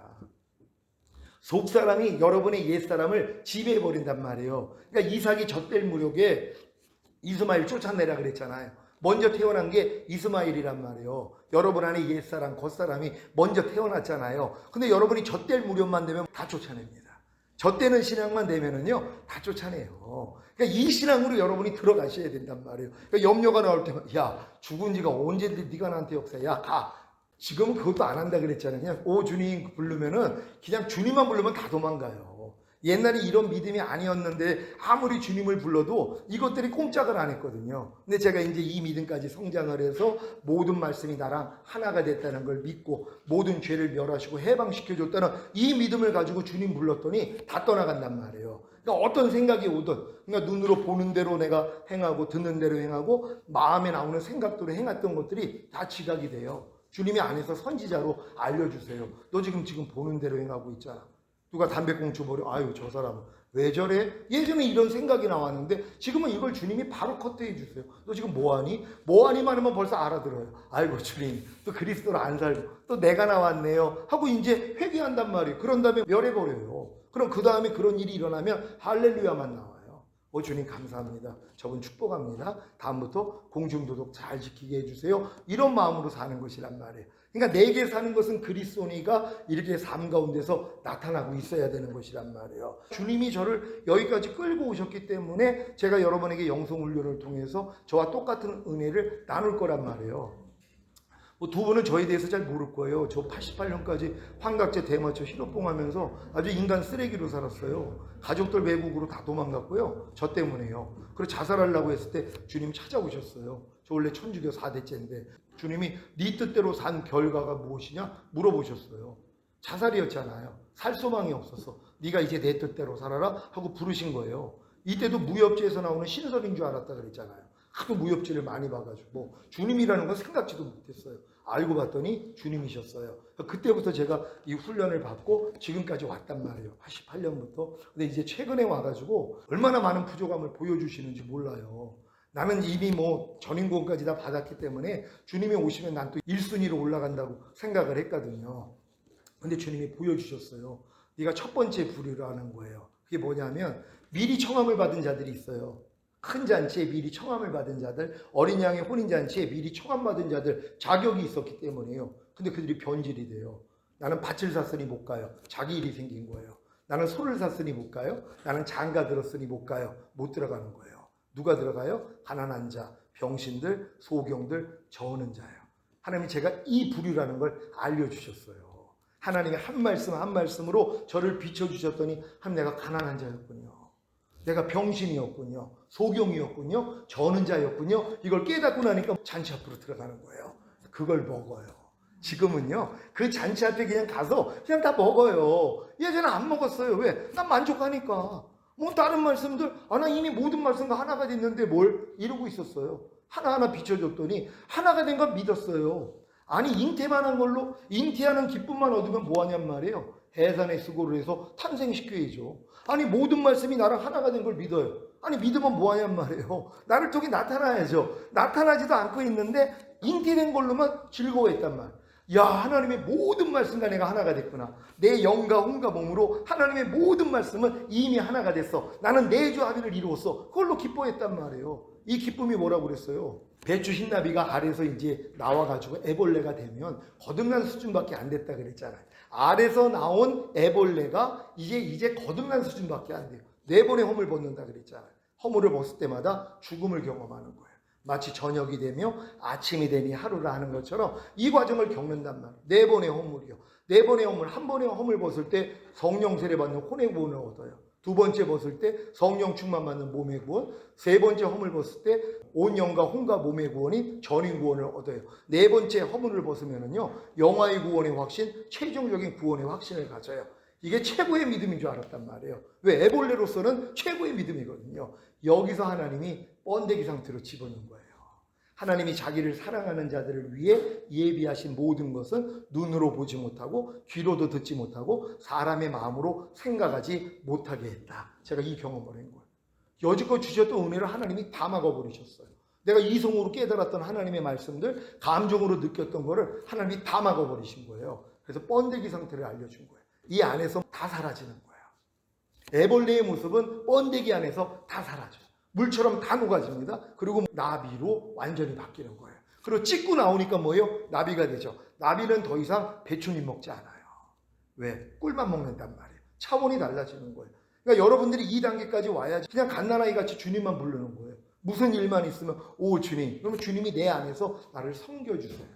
속사람이 여러분의 옛사람을 지배해버린단 말이에요. 그러니까 이삭이 젖될 무렵에 이스마엘 쫓아내라 그랬잖아요. 먼저 태어난 게 이스마엘이란 말이에요. 여러분 안에 옛사람, 겉사람이 먼저 태어났잖아요. 근데 여러분이 젖될 무렵만 되면 다 쫓아냅니다. 젖되는 신앙만 되면은요, 다 쫓아내요. 그러니까 이 신앙으로 여러분이 들어가셔야 된단 말이에요. 그러니까 염려가 나올 때만, 야, 죽은 지가 언제인데 네가 나한테 역사해. 야, 가. 지금은 그것도 안 한다 그랬잖아요. 그냥 오 주님 부르면은 그냥 주님만 부르면 다 도망가요. 옛날에 이런 믿음이 아니었는데 아무리 주님을 불러도 이것들이 꼼짝을 안 했거든요. 근데 제가 이제 이 믿음까지 성장을 해서 모든 말씀이 나랑 하나가 됐다는 걸 믿고 모든 죄를 멸하시고 해방시켜줬다는 이 믿음을 가지고 주님 불렀더니 다 떠나간단 말이에요. 그러니까 어떤 생각이 오든, 그러니까 눈으로 보는 대로 내가 행하고 듣는 대로 행하고 마음에 나오는 생각대로 행했던 것들이 다 지각이 돼요. 주님이 안에서 선지자로 알려주세요. 너 지금 보는 대로 행하고 있잖아. 누가 담배꽁초 버려. 아유, 저 사람은 왜 저래? 예전에 이런 생각이 나왔는데 지금은 이걸 주님이 바로 커트해 주세요. 너 지금 뭐하니? 뭐하니만 하면 벌써 알아들어요. 아이고 주님, 또 그리스도로 안 살고 또 내가 나왔네요 하고 이제 회개한단 말이에요. 그런 다음에 멸해버려요. 그럼 그 다음에 그런 일이 일어나면 할렐루야만 나와요. 주님 감사합니다. 저분 축복합니다. 다음부터 공중도덕 잘 지키게 해주세요. 이런 마음으로 사는 것이란 말이에요. 그러니까 내게 사는 것은 그리스도니까 이렇게 삶 가운데서 나타나고 있어야 되는 것이란 말이에요. 주님이 저를 여기까지 끌고 오셨기 때문에 제가 여러분에게 영성훈련을 통해서 저와 똑같은 은혜를 나눌 거란 말이에요. 두 분은 저에 대해서 잘 모를 거예요. 저 88년까지 환각제 대마초 히로뽕하면서 아주 인간 쓰레기로 살았어요. 가족들 외국으로 다 도망갔고요. 저 때문에요. 그리고 자살하려고 했을 때 주님 찾아오셨어요. 저 원래 천주교 4대째인데 주님이 네 뜻대로 산 결과가 무엇이냐 물어보셨어요. 자살이었잖아요. 살 소망이 없었어. 네가 이제 내 뜻대로 살아라 하고 부르신 거예요. 이때도 무협지에서 나오는 신설인 줄 알았다 그랬잖아요. 하도 무협지를 많이 봐가지고 주님이라는 건 생각지도 못했어요. 알고 봤더니 주님이셨어요. 그때부터 제가 이 훈련을 받고 지금까지 왔단 말이에요. 88년부터. 근데 이제 최근에 와가지고 얼마나 많은 부족함을 보여주시는지 몰라요. 나는 이미 전인권까지 다 받았기 때문에 주님이 오시면 난 또 1순위로 올라간다고 생각을 했거든요. 근데 주님이 보여주셨어요. 네가 첫 번째 부류라는 거예요. 그게 뭐냐면 미리 청함을 받은 자들이 있어요. 큰 잔치에 미리 청함을 받은 자들, 어린 양의 혼인잔치에 미리 청함받은 자들 자격이 있었기 때문에요. 근데 그들이 변질이 돼요. 나는 밭을 샀으니 못 가요. 자기 일이 생긴 거예요. 나는 소를 샀으니 못 가요. 나는 장가 들었으니 못 가요. 못 들어가는 거예요. 누가 들어가요? 가난한 자, 병신들, 소경들, 저어는 자예요. 하나님이 제가 이 부류라는 걸 알려주셨어요. 하나님이 한 말씀 한 말씀으로 저를 비춰주셨더니 내가 가난한 자였군요. 내가 병신이었군요. 소경이었군요. 저는 자였군요. 이걸 깨닫고 나니까 잔치 앞으로 들어가는 거예요. 그걸 먹어요. 지금은요. 그 잔치 앞에 그냥 가서 그냥 다 먹어요. 예전에 안 먹었어요. 왜? 난 만족하니까. 다른 말씀들 나 이미 모든 말씀과 하나가 됐는데 뭘? 이러고 있었어요. 하나하나 비춰줬더니 하나가 된 건 믿었어요. 아니 잉태만 한 걸로 잉태하는 기쁨만 얻으면 뭐하냔 말이에요. 해산의 수고를 해서 탄생시켜야죠. 아니 모든 말씀이 나랑 하나가 된 걸 믿어요. 아니 믿으면 뭐하냔 말이에요. 나를 통해 나타나야죠. 나타나지도 않고 있는데 잉태된 걸로만 즐거워했단 말. 야 하나님의 모든 말씀과 내가 하나가 됐구나. 내 영과 혼과 몸으로 하나님의 모든 말씀은 이미 하나가 됐어. 나는 내주 합의를 이루었어. 그걸로 기뻐했단 말이에요. 이 기쁨이 뭐라고 그랬어요? 배추 흰나비가 알에서 이제 나와가지고 애벌레가 되면 거듭난 수준밖에 안 됐다 그랬잖아요. 알에서 나온 애벌레가 이제 거듭난 수준밖에 안 돼요. 4번의 허물 벗는다 그랬잖아요. 허물을 벗을 때마다 죽음을 경험하는 거예요. 마치 저녁이 되며 아침이 되니 하루라 하는 것처럼 이 과정을 겪는단 말이에요. 4번의 허물이요. 4번의 허물, 한 번의 허물 벗을 때 성령 세례 받는 혼의 구원을 얻어요. 2번째 벗을 때 성령 충만 받는 몸의 구원, 3번째 허물 벗을 때 온 영과 혼과 몸의 구원인 전인 구원을 얻어요. 4번째 허물을 벗으면은요 영화의 구원의 확신, 최종적인 구원의 확신을 가져요. 이게 최고의 믿음인 줄 알았단 말이에요. 왜? 애벌레로서는 최고의 믿음이거든요. 여기서 하나님이 번데기 상태로 집어넣은 거예요. 하나님이 자기를 사랑하는 자들을 위해 예비하신 모든 것은 눈으로 보지 못하고 귀로도 듣지 못하고 사람의 마음으로 생각하지 못하게 했다. 제가 이 경험을 한 거예요. 여지껏 주셨던 은혜를 하나님이 다 막아버리셨어요. 내가 이성으로 깨달았던 하나님의 말씀들, 감정으로 느꼈던 거를 하나님이 다 막아버리신 거예요. 그래서 번데기 상태를 알려준 거예요. 이 안에서 다 사라지는 거예요. 애벌레의 모습은 번데기 안에서 다 사라져요. 물처럼 다 녹아집니다. 그리고 나비로 완전히 바뀌는 거예요. 그리고 찢고 나오니까 뭐예요? 나비가 되죠. 나비는 더 이상 배추잎 먹지 않아요. 왜? 꿀만 먹는단 말이에요. 차원이 달라지는 거예요. 그러니까 여러분들이 이 단계까지 와야지 그냥 갓난아이 같이 주님만 부르는 거예요. 무슨 일만 있으면 오 주님. 그러면 주님이 내 안에서 나를 섬겨주세요.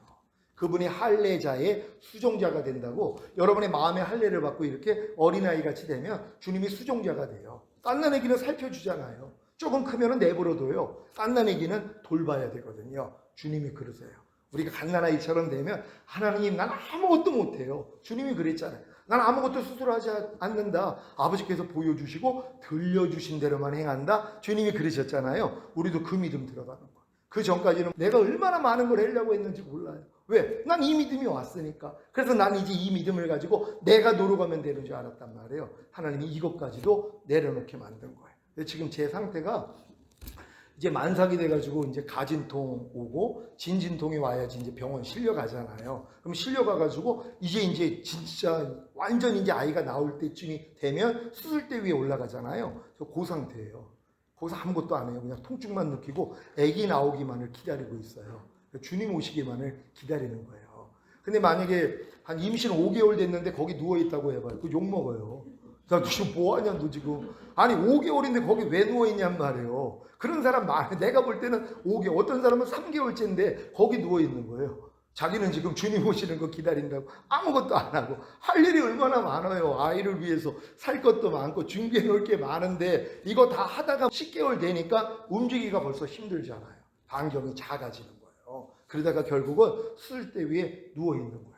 그분이 할례자의 수종자가 된다고 여러분의 마음의 할례를 받고 이렇게 어린아이 같이 되면 주님이 수종자가 돼요. 갓난아기는 살펴주잖아요. 조금 크면은 내버려둬요. 갓난아기는 돌봐야 되거든요. 주님이 그러세요. 우리가 갓난아이처럼 되면 하나님 난 아무것도 못해요. 주님이 그랬잖아요. 난 아무것도 스스로 하지 않는다. 아버지께서 보여주시고 들려주신 대로만 행한다. 주님이 그러셨잖아요. 우리도 그 믿음 들어가는 거예요. 그 전까지는 내가 얼마나 많은 걸 하려고 했는지 몰라요. 왜? 난 이 믿음이 왔으니까. 그래서 난 이제 이 믿음을 가지고 내가 노력하면 되는 줄 알았단 말이에요. 하나님이 이것까지도 내려놓게 만든 거예요. 지금 제 상태가 이제 만삭이 돼가지고 이제 가진통 오고 진진통이 와야지 이제 병원 실려가잖아요. 그럼 실려가가지고 이제 진짜 완전 이제 아이가 나올 때쯤이 되면 수술대 위에 올라가잖아요. 그 상태예요. 거기서 아무것도 안 해요. 그냥 통증만 느끼고 아기 나오기만을 기다리고 있어요. 주님 오시기만을 기다리는 거예요. 근데 만약에 한 임신 5개월 됐는데 거기 누워있다고 해봐요. 그 욕먹어요. 나 지금 뭐하냐 너 지금. 아니 5개월인데 거기 왜 누워있냔 말이에요. 그런 사람 많아요. 내가 볼 때는 5개월, 어떤 사람은 3개월째인데 거기 누워있는 거예요. 자기는 지금 주님 오시는 거 기다린다고 아무것도 안 하고 할 일이 얼마나 많아요. 아이를 위해서 살 것도 많고 준비해 놓을 게 많은데 이거 다 하다가 10개월 되니까 움직이기가 벌써 힘들잖아요. 반경이 작아지는 거예요. 그러다가 결국은 수술대 위에 누워있는 거예요.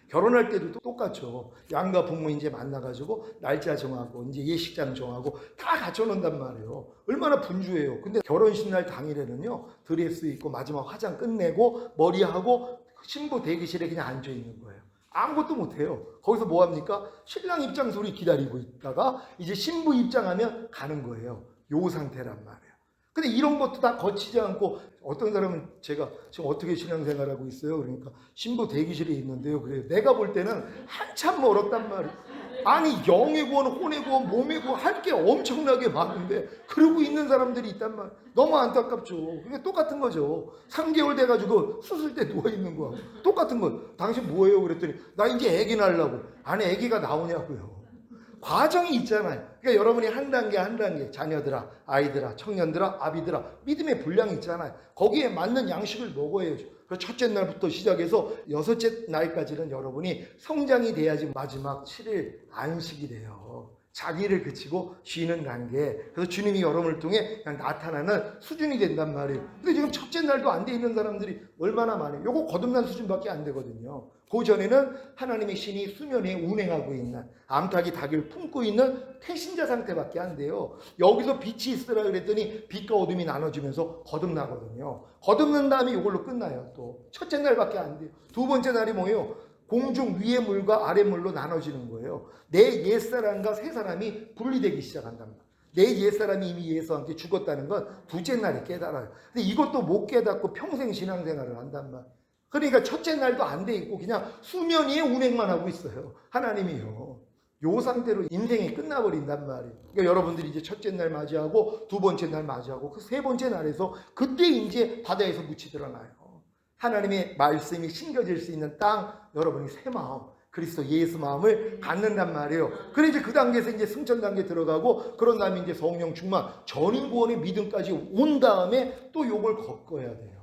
결혼할 때도 똑같죠. 양가 부모 이제 만나가지고 날짜 정하고 이제 예식장 정하고 다 갖춰놓는단 말이에요. 얼마나 분주해요. 근데 결혼식 날 당일에는요, 드레스 입고 마지막 화장 끝내고 머리하고 신부 대기실에 그냥 앉아 있는 거예요. 아무것도 못해요. 거기서 뭐 합니까? 신랑 입장 소리 기다리고 있다가 이제 신부 입장하면 가는 거예요. 요 상태란 말이에요. 근데 이런 것도 다 거치지 않고 어떤 사람은 제가 지금 어떻게 신앙생활하고 있어요? 그러니까 신부 대기실에 있는데요. 그래요. 내가 볼 때는 한참 멀었단 말이에요. 아니 영의 구원, 혼의 구원, 몸의 구원 할 게 엄청나게 많은데 그러고 있는 사람들이 있단 말이에요. 너무 안타깝죠. 그게 똑같은 거죠. 3개월 돼가지고 수술 때 누워있는 거하고 똑같은 거. 당신 뭐예요? 그랬더니 나 이제 아기 낳으려고. 아니 아기가 나오냐고요. 과정이 있잖아요. 그러니까 여러분이 한 단계 한 단계 자녀들아, 아이들아, 청년들아, 아비들아 믿음의 분량이 있잖아요. 거기에 맞는 양식을 먹어야죠. 그래서 첫째 날부터 시작해서 여섯째 날까지는 여러분이 성장이 돼야지 마지막 7일 안식이 돼요. 자기를 그치고 쉬는 단계. 그래서 주님이 여러분을 통해 그냥 나타나는 수준이 된단 말이에요. 근데 지금 첫째 날도 안 돼 있는 사람들이 얼마나 많아요. 요거 거듭난 수준밖에 안 되거든요. 그 전에는 하나님의 신이 수면에 운행하고 있는 암탉이 닭을 품고 있는 태신자 상태밖에 안 돼요. 여기서 빛이 있으라 그랬더니 빛과 어둠이 나눠지면서 거듭나거든요. 거듭난 다음에 이걸로 끝나요. 또 첫째 날밖에 안 돼요. 두 번째 날이 뭐예요? 공중 위의 물과 아래 물로 나눠지는 거예요. 내 옛사람과 새 사람이 분리되기 시작한단 말이에요. 내 옛사람이 이미 예수와 함께 죽었다는 건 둘째 날에 깨달아요. 근데 이것도 못 깨닫고 평생 신앙생활을 한단 말이에요. 그러니까 첫째 날도 안 돼 있고 그냥 수면 위에 운행만 하고 있어요. 하나님이요. 요 상태로 인생이 끝나버린단 말이에요. 그러니까 여러분들이 이제 첫째 날 맞이하고 두 번째 날 맞이하고 그 세 번째 날에서 그때 이제 바다에서 묻히 드러나요. 하나님의 말씀이 심겨질 수 있는 땅, 여러분이 새 마음, 그리스도 예수 마음을 갖는단 말이에요. 그래 이제 그 단계에서 이제 승천 단계 들어가고 그런 다음에 이제 성령 충만, 전인 구원의 믿음까지 온 다음에 또 요걸 겪어야 돼요.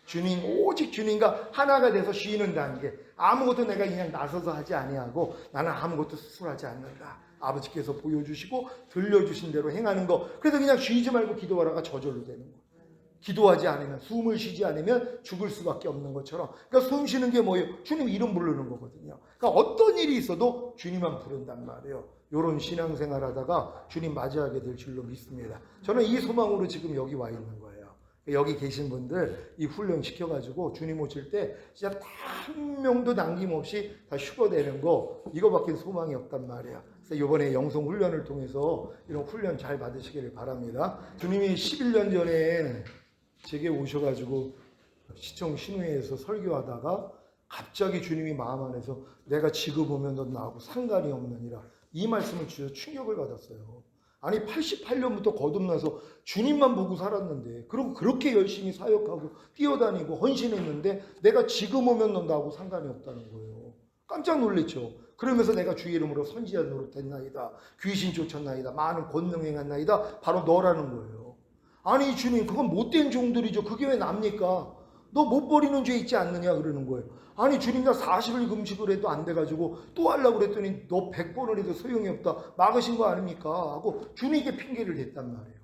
주님, 오직 주님과 하나가 돼서 쉬는 단계. 아무것도 내가 그냥 나서서 하지 아니하고 나는 아무것도 스스로하지 않는다. 아버지께서 보여주시고 들려주신 대로 행하는 거. 그래서 그냥 쉬지 말고 기도하라가 저절로 되는 거. 기도하지 않으면, 숨을 쉬지 않으면 죽을 수밖에 없는 것처럼. 그러니까 숨 쉬는 게 뭐예요? 주님 이름 부르는 거거든요. 그러니까 어떤 일이 있어도 주님만 부른단 말이에요. 이런 신앙생활 하다가 주님 맞이하게 될 줄로 믿습니다. 저는 이 소망으로 지금 여기 와 있는 거예요. 여기 계신 분들 이 훈련 시켜가지고 주님 오실 때 진짜 다 한 명도 남김없이 다 휴거되는 거, 이거밖에 소망이 없단 말이야. 그래서 이번에 영성 훈련을 통해서 이런 훈련 잘 받으시기를 바랍니다. 주님이 11년 전에 제게 오셔가지고 시청 신우회에서 설교하다가 갑자기 주님이 마음 안에서 내가 지금 오면 넌 나하고 상관이 없느니라, 이 말씀을 주셔서 충격을 받았어요. 아니 88년부터 거듭나서 주님만 보고 살았는데, 그리고 그렇게 열심히 사역하고 뛰어다니고 헌신했는데 내가 지금 오면 넌 나하고 상관이 없다는 거예요. 깜짝 놀랐죠. 그러면서 내가 주의 이름으로 선지자 노릇했나이다, 귀신 쫓았나이다, 많은 권능 행했나이다, 바로 너라는 거예요. 아니 주님, 그건 못된 종들이죠. 그게 왜 납니까? 너 못 버리는 죄 있지 않느냐 그러는 거예요. 아니 주님, 나 40일 금식을 해도 안 돼가지고 또 하려고 그랬더니 너 100번을 해도 소용이 없다, 막으신 거 아닙니까? 하고 주님께 핑계를 댔단 말이에요.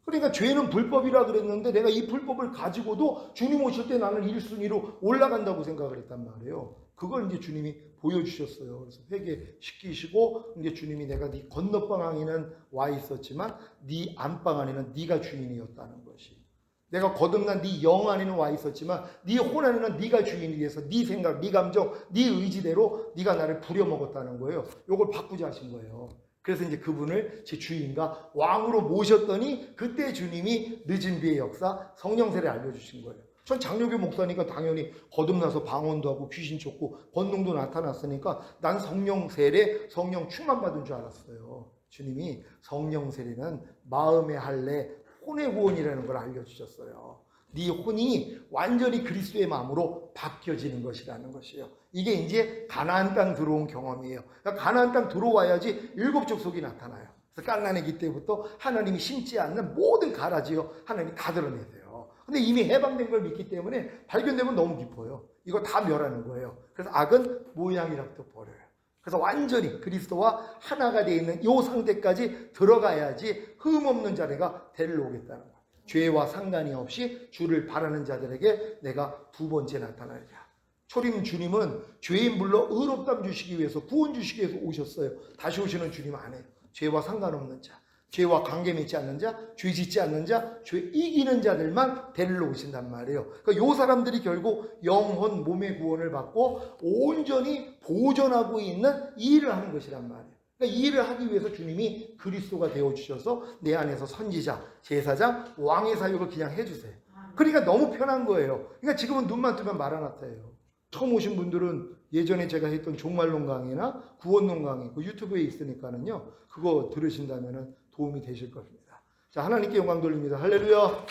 그러니까 죄는 불법이라 그랬는데 내가 이 불법을 가지고도 주님 오실 때 나는 1순위로 올라간다고 생각을 했단 말이에요. 그걸 이제 주님이 보여주셨어요. 그래서 회개시키시고 이제 주님이 내가 네 건너방 안에는 와 있었지만 네 안방 안에는 네가 주인이었다는 것이, 내가 거듭난 네 영 안에는 와 있었지만 네 혼 안에는 네가 주인이 돼서 네 생각, 네 감정, 네 의지대로 네가 나를 부려먹었다는 거예요. 요걸 바꾸자 하신 거예요. 그래서 이제 그분을 제 주인과 왕으로 모셨더니 그때 주님이 늦은 비의 역사, 성령세를 알려주신 거예요. 전 장로교 목사니까 당연히 거듭나서 방언도 하고 귀신 쫓고 권능도 나타났으니까 난 성령 세례, 성령 충만 받은 줄 알았어요. 주님이 성령 세례는 마음의 할례, 혼의 구원이라는 걸 알려주셨어요. 네 혼이 완전히 그리스도의 마음으로 바뀌어지는 것이라는 것이에요. 이게 이제 가나안 땅 들어온 경험이에요. 그러니까 가나안 땅 들어와야지 7 족속이 나타나요. 그래서 깔라내기 때부터 하나님이 심지 않는 모든 가라지요 하나님이 다 드러내세요. 근데 이미 해방된 걸 믿기 때문에 발견되면 너무 깊어요. 이거 다 멸하는 거예요. 그래서 악은 모양이라도 버려요. 그래서 완전히 그리스도와 하나가 되어 있는 이 상태까지 들어가야지 흠없는 자네가 데리러 오겠다는 거예요. 죄와 상관이 없이 주를 바라는 자들에게 내가 2번째 나타나리라. 초림 주님은 죄인 불러 의롭담 주시기 위해서, 구원 주시기 위해서 오셨어요. 다시 오시는 주님 아니에요. 죄와 상관없는 자, 죄와 관계 맺지 않는 자, 죄 짓지 않는 자, 죄 이기는 자들만 데리러 오신단 말이에요. 그러니까 요 사람들이 결국 영혼, 몸의 구원을 받고 온전히 보존하고 있는 이 일을 하는 것이란 말이에요. 그러니까 이 일을 하기 위해서 주님이 그리스도가 되어주셔서 내 안에서 선지자, 제사장, 왕의 사역을 그냥 해주세요. 그러니까 너무 편한 거예요. 그러니까 지금은 눈만 뜨면 마라나타예요. 처음 오신 분들은 예전에 제가 했던 종말론 강의나 구원론 강의, 그 유튜브에 있으니까는요, 그거 들으신다면 도움이 되실 겁니다. 자, 하나님께 영광 돌립니다. 할렐루야.